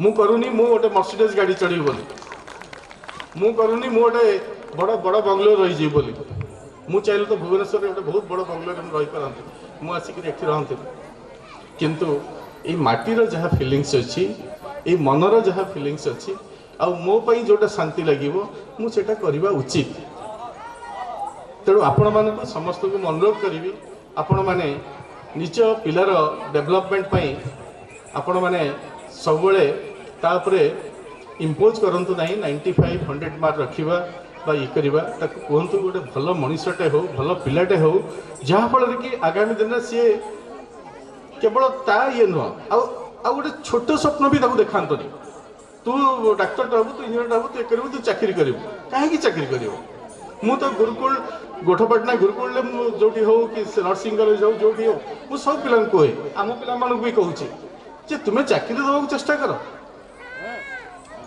मु करूनी मु गोटे मर्सिडीज गाड़ी चढ़ी बोली मु करूनी मु गोटे बड़ बड़ बंगलो रही जी बोली मु चाहले तो भुवनेश्वर गोटे बहुत बड़ बंगलो रे रही पारंती मु आसिक एठी रहंती किंतु ए माटीर जहा फीलिंग्स अछि ए मनर जहा फीलिंग्स अछि आ मो पई जोटा शांति लागिवो मु सेटा करबा उचित तेणु आपण मानक समस्त को अनुरोध करी आपण माने निज पिलार डेवलपमेंट पई आपण माने सबले तापरे इम्पोज करंतु नाही 95-100 मार्क रखिबा बा ये करबा ताको कोहंतु गोटे भलो मनुष्यटे हो भलो पिलाटे हो जहा फल कि आगामी दिन सी केवल ता ये नुह आ गोटे छोट स्वप्न भी ताको देखांतनी तू डाक्टर हबु तू इंजीनियर हबु तू करबु तू चाकरी करबु काहे की चाकरी करबु मु तो गुरुकुल गोठपाटना गुरुकुल ले मु जोठी हो कि नर्सिंग कॉलेज हो जोठी हो मु सब पिला को आम पिला मानक भी कहूची जे तुमे चाकरी देबा चेष्टा कर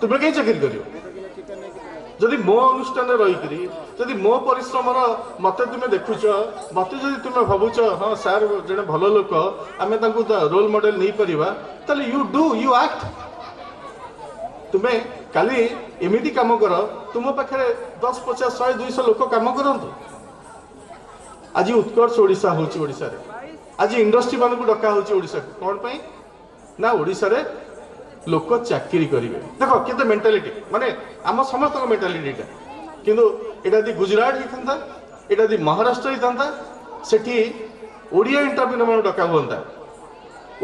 तुमे कहीं चाकरी करियो जदि मो अनुष्ठान रही करी जदि मो परिश्रम मते तुमे देखुच मते जदि तुमे भाबुच हां सर जने भलो लोक आमे तांको रोल मॉडल नहीं परिबा तले यू डू यू एक्ट तुमे काली एमिति काम कर तुम पाखे 10, 50, 100, 200 लोक काम करंतु आज उत्कर्ष ओडिशा होची ओडिशा रे आज इंडस्ट्री मान को डका होची ओडिशा को कोन पई ना ओडिशा रे लोक चाकरी करिवे देखो केते मेंटालिटी माने आम समस्त मेंटालिटीटा किंतु एटा दि गुजरात हिथंता এটা যদি মহারাষ্ট্র হইতা সেটি ওড়িয়া এন্টারপ্রেনর মান ডকা হুঁতা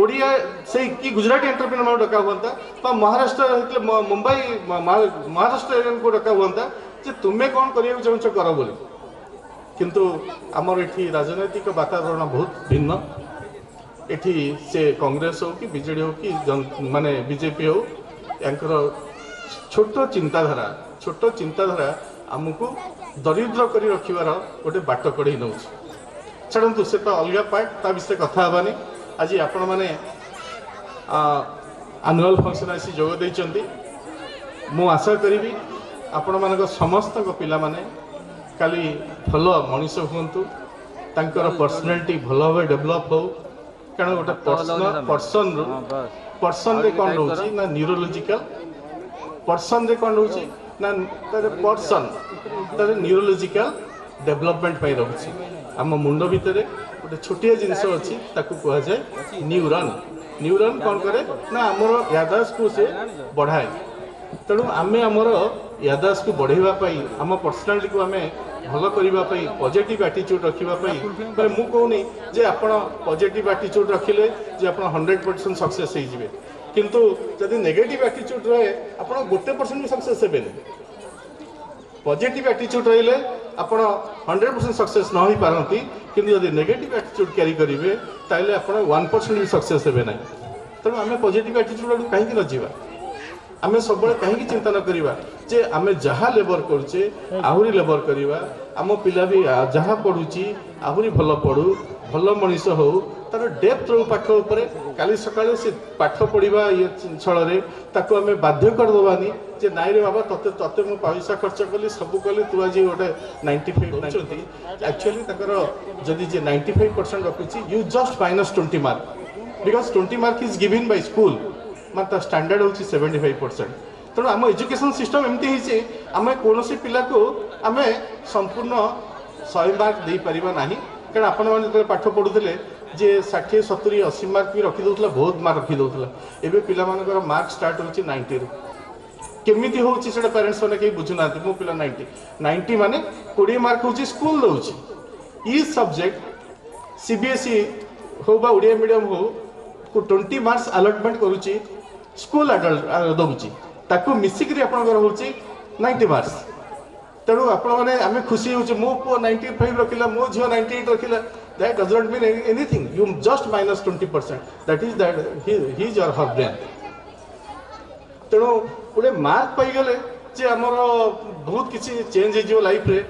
ওড়িয়া সেই কি গুজরাটি এন্টারপ্রেনর মান ডকা হুঁতা বা মহারাষ্ট্র হইলে মুম্বাই মহারাষ্ট্র এরিয়ানକୁ ডকা হুঁতা যে তুমি কোন করিବାକୁ চাହୁଁଛ কর বলি কিন্তু আমার এটি রাজনৈতিক বাতাবরণ বহুত ভিন্ন এটি সে কংগ্রেস হোক কি বিজেডি হোক কি মানে বিজেপি হোক এঙ্কর ছোট চিন্তাধারা ଆମକୁ ଦରିଦ୍ର କରି ରଖିବାର ଗୋଟେ ବାଟ କଢ଼େଇ ନେଉଛି ଛାଡ଼ନ୍ତୁ ସେ ତ ଅଲଗା ପାର୍ଟ ତା ବିଷୟରେ କଥା ହେବାନି ଆଜି ଆପଣମାନେ ଆନୁଆଲ ଫଙ୍କସନ୍ ଆସି ଯୋଗ ଦେଇଛନ୍ତି ମୁଁ ଆଶା କରିବି ଆପଣମାନଙ୍କ ସମସ୍ତଙ୍କ ପିଲାମାନେ କାଲି ଭଲ ମଣିଷ ହୁଅନ୍ତୁ ତାଙ୍କର ପର୍ସନାଲିଟି ଭଲ ଭାବେ ଡେଭଲପ୍ ହେଉ କାରଣ ଗୋଟେ ପର୍ସନରେ କ'ଣ ରହୁଛି ନା ନ୍ୟୁରୋଲୋଜିକାଲ ପର୍ସନରେ କ'ଣ ରହୁଛି ନା ତାର ପର୍ସନ ତାର ନ୍ୟୁରୋଲୋଜିକାଲ ଡେଭଲପମେଣ୍ଟ ପାଇଁ ରହୁଛି ଆମ ମୁଣ୍ଡ ଭିତରେ ଗୋଟେ ଛୋଟିଆ ଜିନିଷ ଅଛି ତାକୁ କୁହାଯାଏ ନ୍ୟୁରନ୍ କ'ଣ କରେ ନା ଆମର ୟାଦାସକୁ ସେ ବଢ଼ାଏ ତେଣୁ ଆମେ ଆମର ୟାଦାସକୁ ବଢ଼େଇବା ପାଇଁ ଆମ ପର୍ସନାଲିଟିକୁ ଆମେ ଭଲ କରିବା ପାଇଁ ପଜିଟିଭ୍ ଆଟିଚ୍ୟୁଡ୍ ରଖିବା ପାଇଁ ମାନେ ମୁଁ କହୁନି ଯେ ଆପଣ ପଜିଟିଭ୍ ଆଟିଚ୍ୟୁଡ୍ ରଖିଲେ ଯେ ଆପଣ 100% ସକ୍ସେସ୍ ହେଇଯିବେ କିନ୍ତୁ ଯଦି ନେଗେଟିଭ୍ ଆଟିଚ୍ୟୁଡ୍ ରହେ ଆପଣ 1% ବି ସକ୍ସେସ୍ ହେବେନି ପଜିଟିଭ୍ ଆଟିଚ୍ୟୁଡ୍ ରହିଲେ ଆପଣ 100% ସକ୍ସେସ୍ ନ ହେଇପାରନ୍ତି କିନ୍ତୁ ଯଦି ନେଗେଟିଭ୍ ଆଟିଚ୍ୟୁଡ୍ କ୍ୟାରି କରିବେ ତାହେଲେ ଆପଣ 1% ବି ସକ୍ସେସ୍ ହେବେ ନାହିଁ ତେଣୁ ଆମେ ପଜିଟିଭ୍ ଆଟିଚ୍ୟୁଡ୍ ଆଡ଼କୁ କାହିଁକି ନ ଯିବା ଆମେ ସବୁବେଳେ କାହିଁକି ଚିନ୍ତା ନ କରିବା ଯେ ଆମେ ଯାହା ଲେବର କରୁଛେ ଆହୁରି ଲେବର କରିବା ଆମ ପିଲା ବି ଯାହା ପଢ଼ୁଛି ଆହୁରି ଭଲ ପଢ଼ୁ ଭଲ ମଣିଷ ହଉ ତାର ଡେପ୍ଥ ରହୁ ପାଠ ଉପରେ କାଲି ସକାଳେ ସେ ପାଠ ପଢ଼ିବା ଛଳରେ ତାକୁ ଆମେ ବାଧ୍ୟ କରିଦେବାନି ଯେ ନାଇଁରେ ବାବା ତତେ ମୁଁ ପଇସା ଖର୍ଚ୍ଚ କଲି ସବୁ କଲି ତୁ ଆଜି ଗୋଟେ 95 ରଖୁଛନ୍ତି ଆକ୍ଚୁଆଲି ତାଙ୍କର ଯଦି ଯେ 95% ରଖୁଛି you just -20 mark because 20 mark is given by school ମାନେ ତା ଷ୍ଟାଣ୍ଡାର୍ଡ ହେଉଛି 75%। ତେଣୁ ଆମ ଏଜୁକେସନ୍ ସିଷ୍ଟମ୍ ଏମିତି ହେଇଛି ଆମେ କୌଣସି ପିଲାକୁ ଆମେ ସମ୍ପୂର୍ଣ୍ଣ 100 ମାର୍କ ଦେଇପାରିବା ନାହିଁ କାରଣ ଆପଣମାନେ ଯେତେବେଳେ ପାଠ ପଢ଼ୁଥିଲେ ଯେ 60 70 80 ମାର୍କ ବି ରଖିଦେଉଥିଲା ବହୁତ ମାର୍କ ରଖିଦେଉଥିଲା ଏବେ ପିଲାମାନଙ୍କର ମାର୍କ ଷ୍ଟାର୍ଟ ହେଉଛି 90ରୁ କେମିତି ହେଉଛି ସେଇଟା ପ୍ୟାରେଣ୍ଟସ୍ ମାନେ କେହି ବୁଝୁନାହାନ୍ତି ମୋ ପିଲା 90 ମାନେ 20 ମାର୍କ ହେଉଛି ସ୍କୁଲ ଦେଉଛି ଇ ସବଜେକ୍ଟ CBSE ହଉ ବା ଓଡ଼ିଆ ମିଡ଼ିୟମ୍ ହଉ 20 ମାର୍କସ୍ ଆଲଟମେଣ୍ଟ କରୁଛି ସ୍କୁଲ ଦେଉଛି ତାକୁ ମିଶିକିରି ଆପଣଙ୍କର ହେଉଛି 90 ମାର୍କସ୍ ତେଣୁ ଆପଣମାନେ ଆମେ ଖୁସି ହେଉଛୁ ମୋ ପୁଅ 95 ରଖିଲା ମୋ ଝିଅ 98 ରଖିଲା that does not mean anything you just -20% that is that his or her brain ତେଣୁ ଗୋଟେ ମାର୍କ ପାଇଗଲେ ଯେ ଆମର ବହୁତ କିଛି ଚେଞ୍ଜ ହେଇଯିବ ଲାଇଫରେ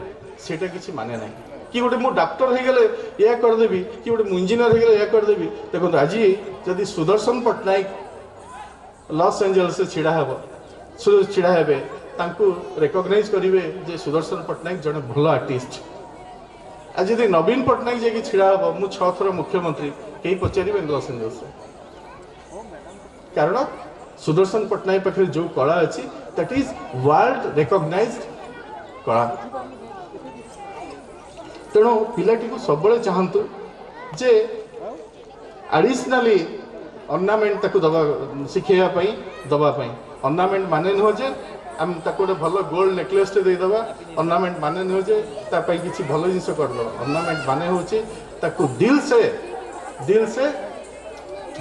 ସେଇଟା କିଛି ମାନେ ନାହିଁ କି ଗୋଟେ ମୁଁ ଡାକ୍ତର ହେଇଗଲେ ଏହା କରିଦେବି କି ଗୋଟେ ମୁଁ ଇଞ୍ଜିନିୟର ହେଇଗଲେ ଏହା କରିଦେବି ଦେଖନ୍ତୁ ଆଜି ଯଦି ସୁଦର୍ଶନ ପଟ୍ଟନାୟକ ଲସ୍ ଏଞ୍ଜେଲସରେ ଛିଡ଼ା ହେବେ ତାଙ୍କୁ ରେକଗ୍ନାଇଜ୍ କରିବେ ଯେ ସୁଦର୍ଶନ ପଟ୍ଟନାୟକ ଜଣେ ଭଲ ଆର୍ଟିଷ୍ଟ ଆଜି ଯଦି ନବୀନ ପଟ୍ଟନାୟକ ଯାଇକି ଛିଡ଼ା ହେବ ମୁଁ 6 ଥର ମୁଖ୍ୟମନ୍ତ୍ରୀ କେହି ପଚାରିବେନି ଲସ୍ ଏଞ୍ଜେଲସରେ କାରଣ ସୁଦର୍ଶନ ପଟ୍ଟନାୟକ ପାଖରେ ଯେଉଁ କଳା ଅଛି ଦ୍ୟାଟ୍ ଇଜ୍ ୱାର୍ଲଡ ରେକଗ୍ନାଇଜ୍ଡ କଳା ତେଣୁ ପିଲାଟିକୁ ସବୁବେଳେ ଚାହାନ୍ତୁ ଯେ ଆଡ଼ିସନାଲି ଅର୍ଣ୍ଣାମେଣ୍ଟ ତାକୁ ଶିଖେଇବା ପାଇଁ ଦେବା ପାଇଁ ଅର୍ଣ୍ଣାମେଣ୍ଟ ମାନେ ନୁହଁ ଯେ ଆମେ ତାକୁ ଗୋଟେ ଭଲ ଗୋଲ୍ଡ ନେକଲେସ୍ଟେ ଦେଇଦେବା ଅର୍ଣ୍ଣାମେଣ୍ଟ ମାନେ ନୁହଁ ଯେ ତା ପାଇଁ କିଛି ଭଲ ଜିନିଷ କରିଦେବା ଅର୍ଣ୍ଣାମେଣ୍ଟ ମାନେ ହେଉଛି ତାକୁ ଦିଲ୍ ସେ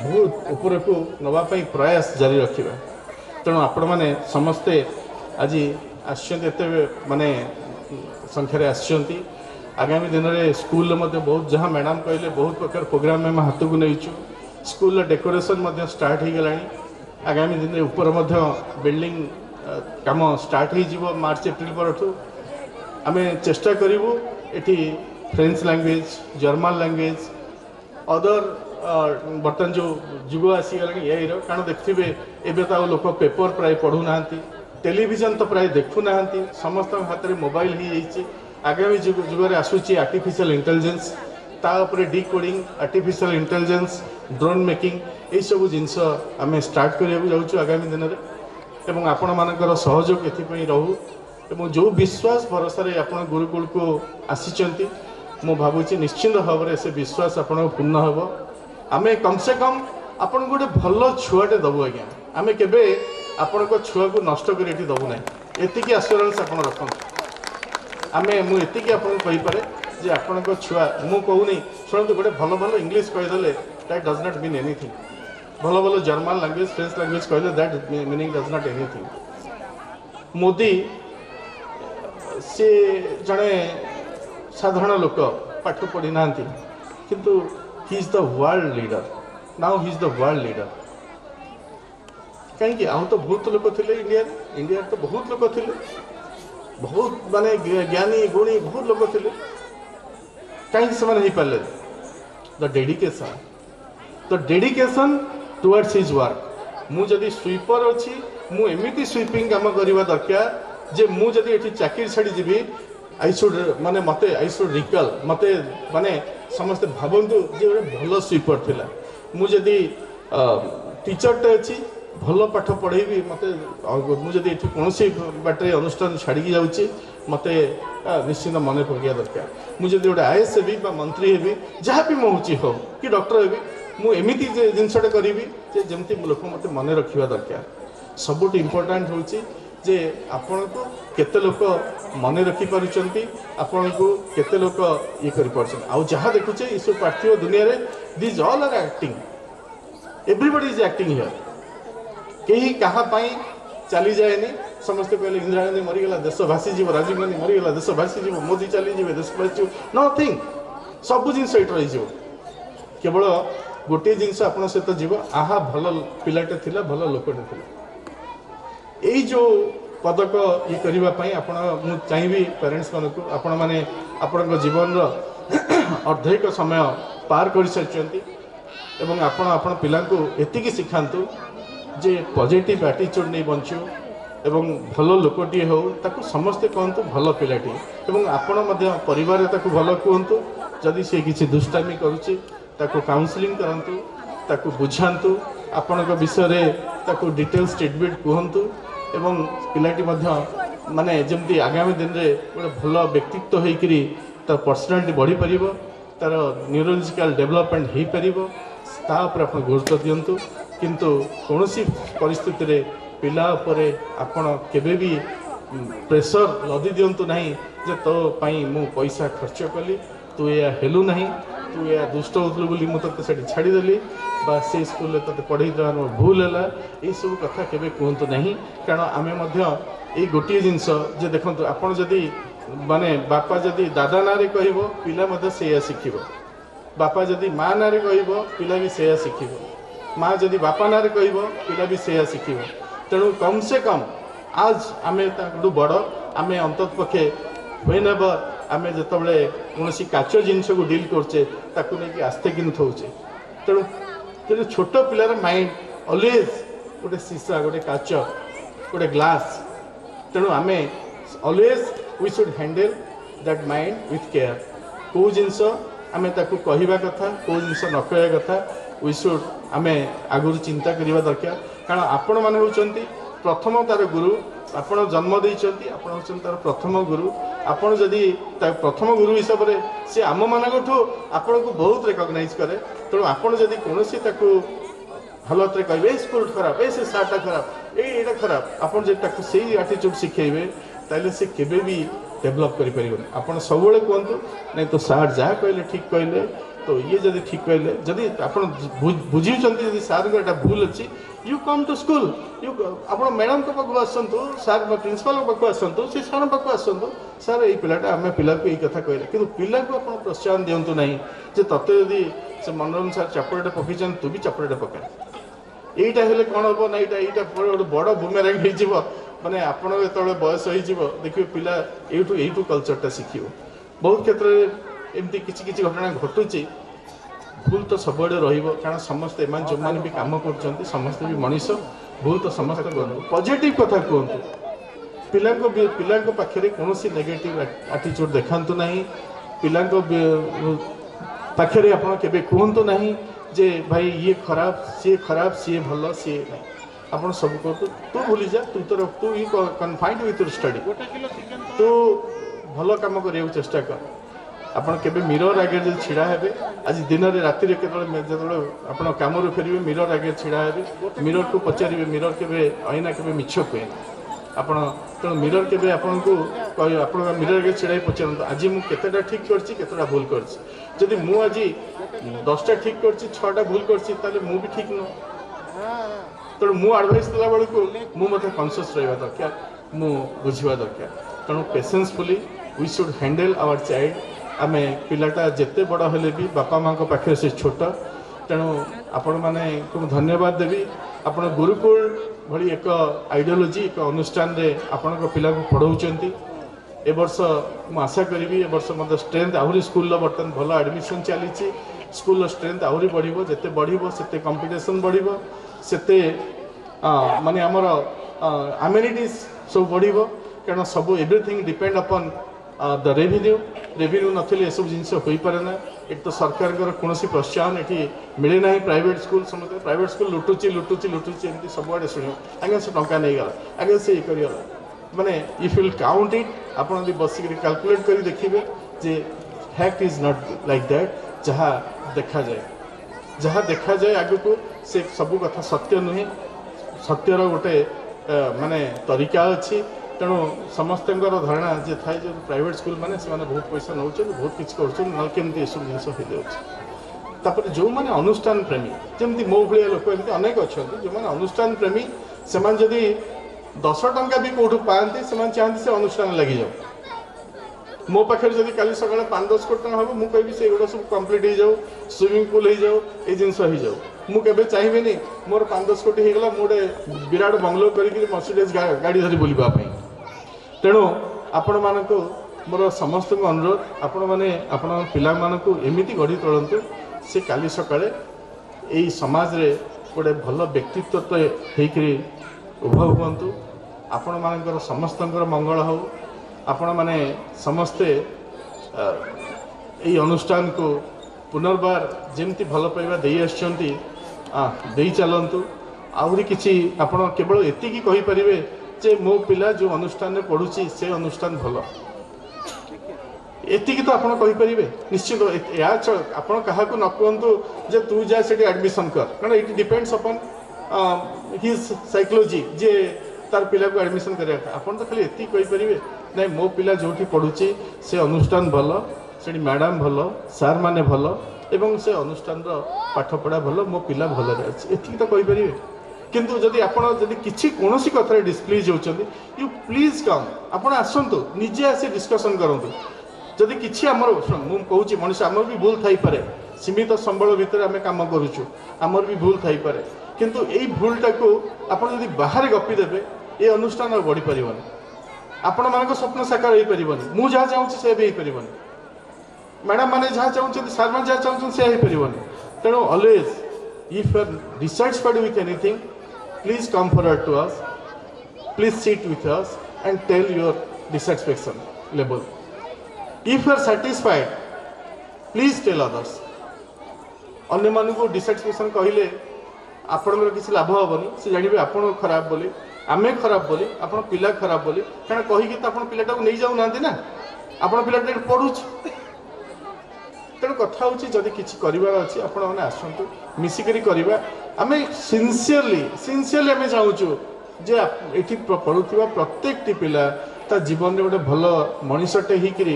ବହୁତ ଉପରକୁ ନେବା ପାଇଁ ପ୍ରୟାସ ଜାରି ରଖିବା ତେଣୁ ଆପଣମାନେ ସମସ୍ତେ ଆଜି ଆସିଛନ୍ତି ଏତେ ମାନେ ସଂଖ୍ୟାରେ ଆସିଛନ୍ତି ଆଗାମୀ ଦିନରେ ସ୍କୁଲରେ ମଧ୍ୟ ବହୁତ ଯାହା ମ୍ୟାଡ଼ାମ୍ କହିଲେ ବହୁତ ପ୍ରକାର ପ୍ରୋଗ୍ରାମ୍ ଆମେ ହାତକୁ ନେଇଛୁ ସ୍କୁଲର ଡେକୋରେସନ୍ ମଧ୍ୟ ଷ୍ଟାର୍ଟ ହେଇଗଲାଣି ଆଗାମୀ ଦିନରେ ଉପରେ ମଧ୍ୟ ବିଲ୍ଡିଂ କାମ ଷ୍ଟାର୍ଟ ହେଇଯିବ ମାର୍ଚ୍ଚ ଏପ୍ରିଲ ପରଠୁ ଆମେ ଚେଷ୍ଟା କରିବୁ ଏଠି French language German language other ବର୍ତ୍ତମାନ ଯେଉଁ ଯୁଗ ଆସିଗଲାଣି ଏଆଇର କାରଣ ଦେଖିଥିବେ ଏବେ ତ ଆଉ ଲୋକ ପେପର ପ୍ରାୟ ପଢ଼ୁନାହାନ୍ତି ଟେଲିଭିଜନ ତ ପ୍ରାୟ ଦେଖୁନାହାନ୍ତି ସମସ୍ତଙ୍କ ହାତରେ ମୋବାଇଲ ହେଇଯାଇଛି ଆଗାମୀ ଯୁଗରେ ଆସୁଛି ଆର୍ଟିଫିସିଆଲ ଇଣ୍ଟେଲିଜେନ୍ସ ତା ଉପରେ ଡିକୋଡ଼ିଂ ଆର୍ଟିଫିସିଆଲ ଇଣ୍ଟେଲିଜେନ୍ସ ଡ୍ରୋନ୍ ମେକିଂ ଏଇସବୁ ଜିନିଷ ଆମେ ଷ୍ଟାର୍ଟ କରିବାକୁ ଯାଉଛୁ ଆଗାମୀ ଦିନରେ ଏବଂ ଆପଣମାନଙ୍କର ସହଯୋଗ ଏଥିପାଇଁ ରହୁ ଏବଂ ଯେଉଁ ବିଶ୍ୱାସ ଭରସାରେ ଆପଣ ଗୁରୁକୁଳକୁ ଆସିଛନ୍ତି ମୁଁ ଭାବୁଛି ନିଶ୍ଚିନ୍ତ ଭାବରେ ସେ ବିଶ୍ୱାସ ଆପଣଙ୍କ ପୂର୍ଣ୍ଣ ହେବ ଆମେ କମ୍ ସେ କମ୍ ଆପଣଙ୍କୁ ଗୋଟେ ଭଲ ଛୁଆଟେ ଦେବୁ ଆଜ୍ଞା ଆମେ କେବେ ଆପଣଙ୍କ ଛୁଆକୁ ନଷ୍ଟ କରି ଏଠି ଦେବୁ ନାହିଁ ଏତିକି ଆସ୍ୟୁରାନ୍ସ ଆପଣ ରଖନ୍ତୁ ମୁଁ ଏତିକି ଆପଣଙ୍କୁ କହିପାରେ जे आपणको छुआ मु कहूनी शुणु गोटे भल भल इंग्लीश कहीदेले that does not mean anything भल भल जर्मन लैंग्वेज फ्रेंच लैंग्वेज कहले that meaning does not anything Modi से जड़े साधारण लोक पाठ पढ़ी ना किंतु he is the world leader now he is the world leader कहीं आउ तो बहुत लोक थे इंडिया तो बहुत लोक थे बहुत माने ज्ञानी गुणी बहुत लोक थे कहीं से पारे the dedication towards his work मु जदि स्वीपर अच्छी मु एमिति स्वीपिंग काम करवा दरकार जे मु जदि एठी चाकरी छाड़ी जीवी आई शुड माने मते आई शुड रिकल मते माने समस्ते भावंतु जे गोटे भल स्वीपर थिला मु जदि टीचरटे अच्छी भल पाठ पढ़ेबी मते मुझे कौन बाटे अनुष्ठान छाड़ी जाऊँगी मते निश्चित मन पकड़ा दरकार मुझे गोटे आईएएस हेबी मंत्री हेबी जहाँ भी मुझे हो कि डॉक्टर हेबी मुझे जिनसटे करी जमती लोक मत मन रखा दरकार सबुठ इम्पोर्टाट हूँ जे आपण को केते लोक मन रखिपार आपण को केते लोक ये कर जहाँ देखुचे ये सब पार्थिव दुनिया रे this all are acting everybody is acting here कहीं कहा चली जाएनी समस्ते कहले इंदिरा गांधी मरीगला देश भासी जीव राजीव गांधी मरीगला देश भासी जीव मोदी चली जीव देश भासी जीव नथिंग सब जिनस ये रही केवल गोटे जिनस आप सहित जीव आहा भल पिलाटे थिला भल लोकटे थिला यही जो पदक ये करने आपण चाहिए पेरेंट्स मान को आपण मैंने आपण जीवन अर्धेक समय पार कर सारी एवं आपण पिला एति शिखातु जे पॉजिटिव एटीट्यूड नहीं बंचु एवं भल लोकटी हो ताकू समस्ते कहतु भल पिलाटी एवं आपण परिवार ताकू भल कहतु जदि से किसी दुष्टामी करुच्ची ताकू काउंसलिंग करंतु ताकू बुझातु आपण विषय ताकू डिटेल्स स्टेटमेंट कहतु एवं पिलाटी माने जमती आगामी दिन में गोटे भल व्यक्तित्व होकरी तार पर्सनालिटी बढ़ी पार तार न्यूरोलॉजिकल डेवलपमेंट हो पार आप गुरुत्व दिंतु किंतु कौन सी परिस्थिति रे पिला उपरे आपण केबे भी प्रेशर लदी दिंतु नहीं जे तो पाई मु पैसा खर्च कली तू या हेलु नहीं तू या दुष्ट होतलु बोली मु तते सेठी छाड़ी देली बा से स्कूल रे तते पढ़ाई देवा भूल है ये सब कथा केबे कहतु नहीं कारण आमे मध्य ए गोटे जिनस जे देखंतु आपण जदी माने बापा जदी दादा ना रे कहबो पिला मध्य सेया शिखिबो बापा जदी मां ना रे कहबो पिला भी सेया शिखिबो माँ जदि बापा ना कह पिला भी से शिखिब तेणु कम से कम आज आम बड़ आम अंत पक्षे व्हेन एवर आम जो कौन काच जिनस को डील करचे ताकू नहीं आस्ते कि थोचे तेणु तेणु छोट पिलार माइंड ऑलवेज गोटे सीसा गोटे काच गोटे ग्लास तेणु आम always we should handle that mind with care कौ जिनस आम ताकू कहवा कथा कौ जिनस न कहवा कथा वी शुड आम आगुरी चिंता करवा दरकार कारण आपण मैंने होती प्रथम तार गुरु आपण जन्म देती आपण तार प्रथम गुरु आपण जदि प्रथम गुरु हिसाब से सी आम मानक आपण को बहुत रिकग्नाइज करे तेणु आपण जदि कौन हालत कहे स्कूल खराब ए से सार्टा खराब ये खराब आपड़ जब से आटीट्यूड शिखेबे ताले से केबे भी डेभलप करें आपड़ सब कहतु नहीं तो सार जहाँ कहले ठीक कहले तो ये जदि ठीक कहले जदि आप बुझी सार को भूल अच्छी you come to school you आप मैडम के पाक आसतु सार प्रिंसिपाल पाक आसतु से सार पाक आसतु सार ये पिलाटा आम पिला को यही कथा कहले कि पिला को आप प्रोत्साहन दिंतु ना जे ते जदि से मनोरंजन सार चपड़े पकईचान तू भी चपड़े पका यहीटा हेल्ले कौन हम ना यहाँ गोटे बड़ बुमेरांग हो माने आपण जो बयस हो देखिए पिला यू कल्चरटा शिख बहुत क्षेत्र में एमती किसी घटना घटुची भूल तो सब कारण समस्ते जो मैंने भी कम कर समस्ते भी मनीष भूल तो समस्त पॉजिटिव कथा कहतु पिला पाखे कौन नेगेटिव एटीट्यूड देखातु ना पिला पाखे आप कहतु ना जे भाई ये खराब सी भल सी ना आप सब कहतु तू भूली जा तू you confined with your study तू भल कम करने चेष्टा कर आपड़ के मिरर आगे जो छिड़ा हे आज दिन में राति जो आप कम फेरवे मिरर आगे छिड़ा हे मिरर को पचारे मिरर के आईना के मिछ कहे ଆପଣ ତେଣୁ ମିରର କେବେ ଆପଣଙ୍କୁ ଆପଣ ମିରର କେ ଛିଡ଼ାଇ ପଚାରନ୍ତୁ ଆଜି ମୁଁ କେତେଟା ଠିକ୍ କରିଛି କେତେଟା ଭୁଲ କରିଛି। ଯଦି ମୁଁ ଆଜି 10ଟା ଠିକ୍ କରିଛି 6ଟା ଭୁଲ କରିଛି ତାହେଲେ ମୁଁ ବି ଠିକ୍ ନୁହଁ। ତେଣୁ ମୁଁ ଆଡ଼ଭାଇସ୍ ଦେଲା ବେଳକୁ ମୁଁ ମଧ୍ୟ କନସିୟସ୍ ରହିବା ଦରକାର, ମୁଁ ବୁଝିବା ଦରକାର। ତେଣୁ patiencefully we should handle our child. आमे पिलाटा जेते बड़ हेले भी बापा माँ पाखे से छोट, तेणु आपण मैंने धन्यवाद देवी। आपण गुरुकुल भली एक आइडियोलॉजी एक अनुष्ठान रे आपण पिला को पढ़ाऊँच। ए वर्ष मु आशा करी ए वर्ष मत स्ट्रेंथ आहरी स्कूल बर्तमान भल एडमिशन चली स्कूल स्ट्रेंथ आहरी बढ़ जिते बढ़ से कंपिटिशन बढ़ से माने आमर अम्यूनिटीज सब बढ़ कारण सब everything depend upon the revenue नथिले ये सब जिनस हो पारे ना। ये तो सरकार कौन प्रोत्साहन ये मिले ना। प्राइवेट स्कूल समझते प्राइवेट स्कूल लुटुची लुटुची लुटुची एमती सबुआड़े शुण आगे से टंका नहीं गला आगे से ये करगला माने इफ विल काउंट इट आप बसिक कैलकुलेट कर देखिए जे fact is not like that. जहाँ देखा जाए आगे को से सब कथा सत्य नुहे, सत्यर गोटे माने तरीका अच्छी। तेणु समस्त धारणा जे थाए जो प्राइवेट स्कूल मैंने से बहुत पैसा नौ बहुत किसी करमती सब जिन हो जापर जो मैंने अनुष्ठान प्रेमी जमी मो भाया लोक एमती अनेक अच्छा जो मैंने अनुष्ठान प्रेमी से जदि 10 टंका भी कौटू पाती से चाहती से अनुष्ठान लगी जाओ। मो पाखे जब कल सका 5-10 कोटी टका हम मुझे कहि से गुड़ा सब कम्प्लीट हो जाओ, स्विमिंग पूल हो जाओ, ये जिनस हो जाओ। मुझे चाहबी मोर 5-10 कोटी होगा मुझे विराट बंगलो कर मर्सिडीज गाड़ी धरी बुलवाई। तेणु आपण मानक मोर समस्त अनुरोध आपण मैंने आपण पिला मानक एमती गढ़ी तोलतु से काली सकाळे यही समाज रे गोटे भल व्यक्तित्व होकर उभा हुंतु। आपण मानकर समस्त मंगल हो। आपण माने समस्ते यही अनुष्ठान को पुनर्बार जमती भल पाइबा दे आछंती दे चलतु। आहरी किछि आपण केवल एतिकी कहि परिबे जे मो पिला जो अनुष्ठान में पढ़ुची से अनुष्ठान भल एतिकी तो आपड़ कहींपर निश्चित। आपड़ क्या न कहतु जे तू जा से एडमिशन कर कारण it depends upon his psychology जे तार पिला को एडमिशन करा। आपन तो खाली एति कहींपर ना मो पिला जो पढ़ुची से अनुष्ठान भल, से मैडम भल, सार माने भल एवं से अनुष्ठान पाठपढ़ा भल, मो पिला भल एति तो कहींपर। किंतु जदि आपण जदि किसी कौन कथार डिस्प्लीज होती यू प्लीज कम आपण आसतु निजे आसी डिस्कसन करूँ। जदि किसी आमर मुझे कहूँ मनुष्य आमर भी भूल थाई पारे, सीमित संबल भितर आम कम करुचु आमर भी भूल थाई पारे। किंतु यही भूलटा को आपण जदि बाहर गपी देबे ये अनुष्ठान आ बढ़ी पारिबनी। आपण मानक स्वप्न साकार हो पारिबनी। मु जहाँ चाहूँ से भी हो पारिबनी, मैडम मैंने जहाँ चाहते सार मैंने जहाँ चाहते से हो पारिबनी। तेणु always if you are dissatisfied with anything, please come forward to us, please sit with us and tell your dissatisfaction level. If you are satisfied, please tell others. अन्य मान को डिसैटिस्फैक्शन कहले आपन किसी लाभ हेनी से जानवे आपन खराब बोली आमे खराब बोली आपन पिला खराब बोली कारण कहीकि तो आपन पिलाटा को नहीं जाऊ ना आपन पिलाटा पढ़ुची। तेणु कथा हूँ जदि किसी करार अच्छी आपण मैंने आसतु मिसिकी करवा। आम सिनसीयरली आम चाहूँ जे ये पढ़ुवा प्रत्येक पिला ता जीवन में गोटे भल मनीषटे होकर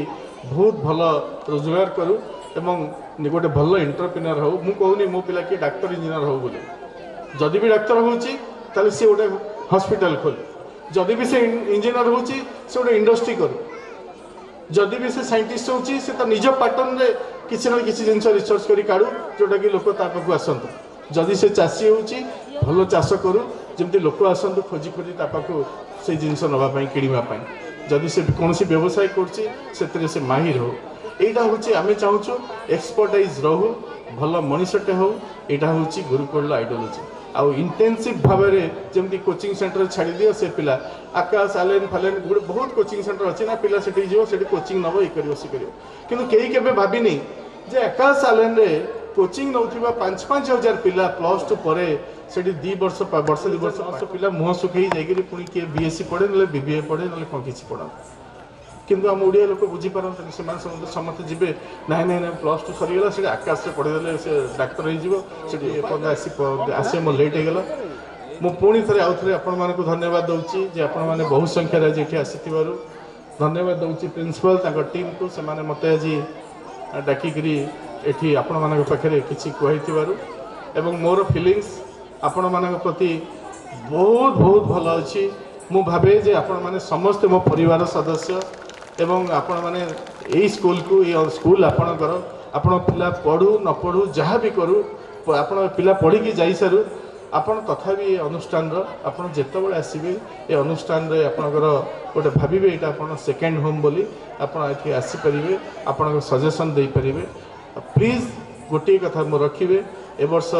बहुत भल रोजगार करूँ एवं गोटे भल एंटरप्रेन्योर हो। मु कहूनी मो पिला किए डाक्तर इंजीनियर हो बोली, जदि भी डाक्तर हो सी गोटे हॉस्पिटल खोले, जदि भी से इंजीनियर हो गोटे इंडस्ट्री करू, जदि भी से साइंटिस्ट होची से तो निज पैटर्न रे किसी ना किसी जिन रिसर्च करी काढ़ू जोटा कि लोक ता पाखु आसतु। जदि से चाषी होची भल चाष करू जमती लोक आसतु खोजी खोजी ता पाखु से जिनस नवापाई किणवाई। जदि से कौन व्यवसाय कर से माहिर हो। यहाँ हूँ आम चाहूँ एक्सपर्टाइज रहू भल मनीषटे हो। यहाँ हूँ गुरुकुल आइडियोलॉजी आउ इंटेंसिव भाव में जमी कोचिंग सेंटर छाड़ी दियो से पिला आकाश आलेन फालेन गोटे बहुत कोचिंग सेंटर अच्छी ना पिला से कोचिंग नब ये कर किंतु कई केबे भाविनी जे आकाश आलेन रे कोचिंग नौथिबा 5-5 हजार पिला +2 परे सेठी 2 वर्ष 2 वर्ष पिला मुह सुखई जाइकरी पुणी किए बीएससी पढ़े ना बीबीए पढ़े ना कौन किसी पढ़ा किंतु आम ओडिया लोक बुझीपारते समस्त जी ना ना +2 सरीगला से आकाश से पढ़ेदे से डाक्तर हो आसे मोर लेट होगा पुणी थे आउ थे आपण मानक धन्यवाद दूची जे आपण माने बहु संख्या आज ये आसीथिबारु धन्यवाद दूची प्रिंसिपल ताको टीम को से माने मते आज डाकिकरी एठी आपण मानक पाखरे किछि कहैथिबारु एवं मोर फीलिंग्स आपण मानक प्रति बहुत बहुत भल अछि मु भाबे जे आपण माने समस्त मो परिवार सदस्य एवं आपण माने एई स्कूल को ए स्कूल आपणकर आपण पिला पढ़ू न पढ़ू जहाँ भी करू आपण पिला पढ़ी की जाई सारू आपण तथापि ए अनुष्ठान आपण जेतेबेले आसीबे ए अनुष्ठान रे आपणकर गोटे भाबिबे एटा आपण सेकेंड होम बोली आपण एठी आसी परिबे आपण सजेशन देई परिबे प्लीज गोटे कथा मो रखिबे ए वर्ष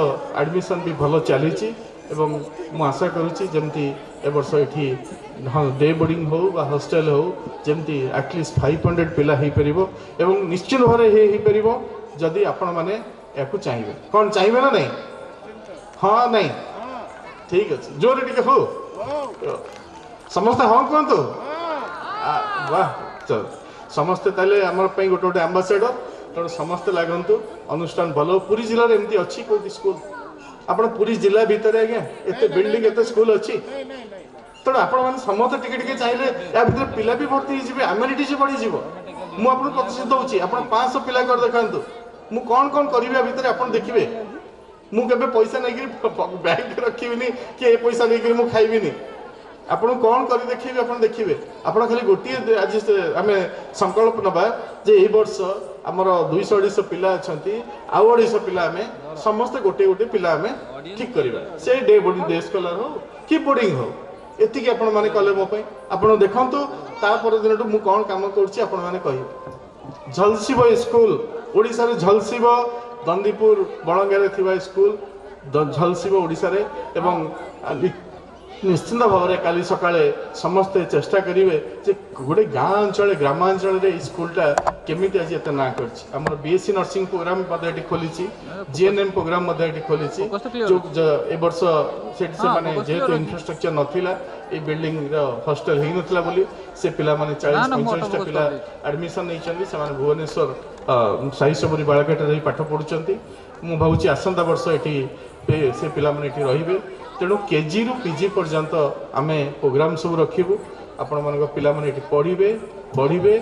एडमिशन भी भलो चलीची एवं मु आशा करूची जेमती ए वर्ष एठी डे बोर्डिंग हो बा हॉस्टल हो जेमती एटलिस्ट 500 पिला ही परिबो एवं निश्चित भारे ही परिबो जदि आपण माने याकू चाहिबे कोन चाहिबे ना नहीं हाँ नहीं ठीक अच्छे जोर टिके हो समस्त हाँ कहतु वाह चल समस्ते ताले आमर पई गोटे गोटे एम्बासेडर तेणु समस्ते लागंतु अनुष्ठान भलो पूरी जिले में एमती अच्छी कोई स्कूल आपण पूरी जिला भितर आज्ञा एते बिल्डिंग एते स्कूल अच्छी तेणु आपण मैंने समस्त टिके टिके चाहिए या भितर पिला भी भर्ती हो एम्यूनिटी बढ़ी जीव मु आपन प्रतिशत दूची आपण 500 पिला कर देखांतु मु कौन करिवे भितर आपण देखिबे मु केबे पैसा नहीं बैंक रखिबिनी कि ए पैसा नहीं मु खाइबिनी आपण कौन कर देखिए आप देखिए आप खाली गोटे आज आम संकल्प नवा जे ए वर्ष आमर 200-250 पिला अच्छा आउ 250 पिला आम समस्ते गोटे गोटे पिला आम ठीक करवा से डे बोर्डिंग डे स्कॉलर हो कि बोर्डिंग हो एतिक आपण माने कले मो पई आपण देखंतु ता पर दिन मु कौन काम करछि आपण माने कहि झलसिब स्कूल ओडिसा रे झलसिब दंदीपुर बड़ंगारे थिबा स्कूल झलसिब ओडिसा रे एवं निश्चिंत भाव में काली सकाळे समस्ते चेष्टा करेंगे जे गोटे गाँ अंचल ग्रामांचल स्कूलटा केमिति आज एत ना कर बीएससी नर्सिंग प्रोग्राम खोली जीएनएम प्रोग्राम खोली जो ए वर्ष से माने जेहेतु इंफ्रास्ट्रक्चर नथिला ए बिल्डिंग हॉस्टल हो नथिला बोली से पिला माने 40-45 पिला एडमिशन नहीं से भुवनेश्वर साई सबरी बालघाट रही पाठ पढ़ुंट मु भावुची आसंता वर्ष ये से पिला माने एठी रहिबे तेणु केजी रु पीजी पर्यंत आम प्रोग्राम सब रखिबू आपण मान पिला माने एठी पढ़िबे बढ़िबे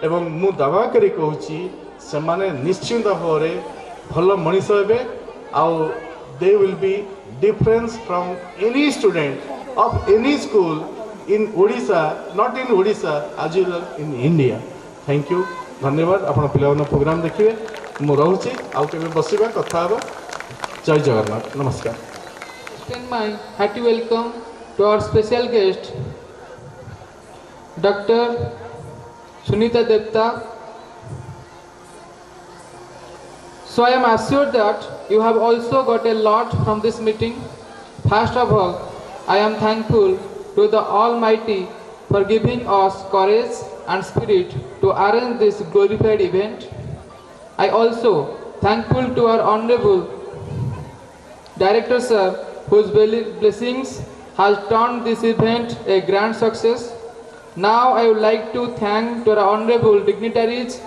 एवं मु दावा करी कहूची से माने निश्चिंत भाव में भल मनीष हेबे आउ they will be difference from any student of any school in Odisha not in Odisha आज इन इंडिया थैंक यू धन्यवाद आपण पिला प्रोग्राम देखिए मु रहूची आउ केबे बसिबा कथा हेबा जय जगन्नाथ नमस्कार Extend my hearty welcome to our special guest, Dr. Sunita Dutta. So I am assured that you have also got a lot from this meeting. First of all, I am thankful to the Almighty for giving us courage and spirit to arrange this glorified event. I also thankful to our Honorable Director Sir, whose blessings has turned this event a grand success. Now I would like to thank to our honorable dignitaries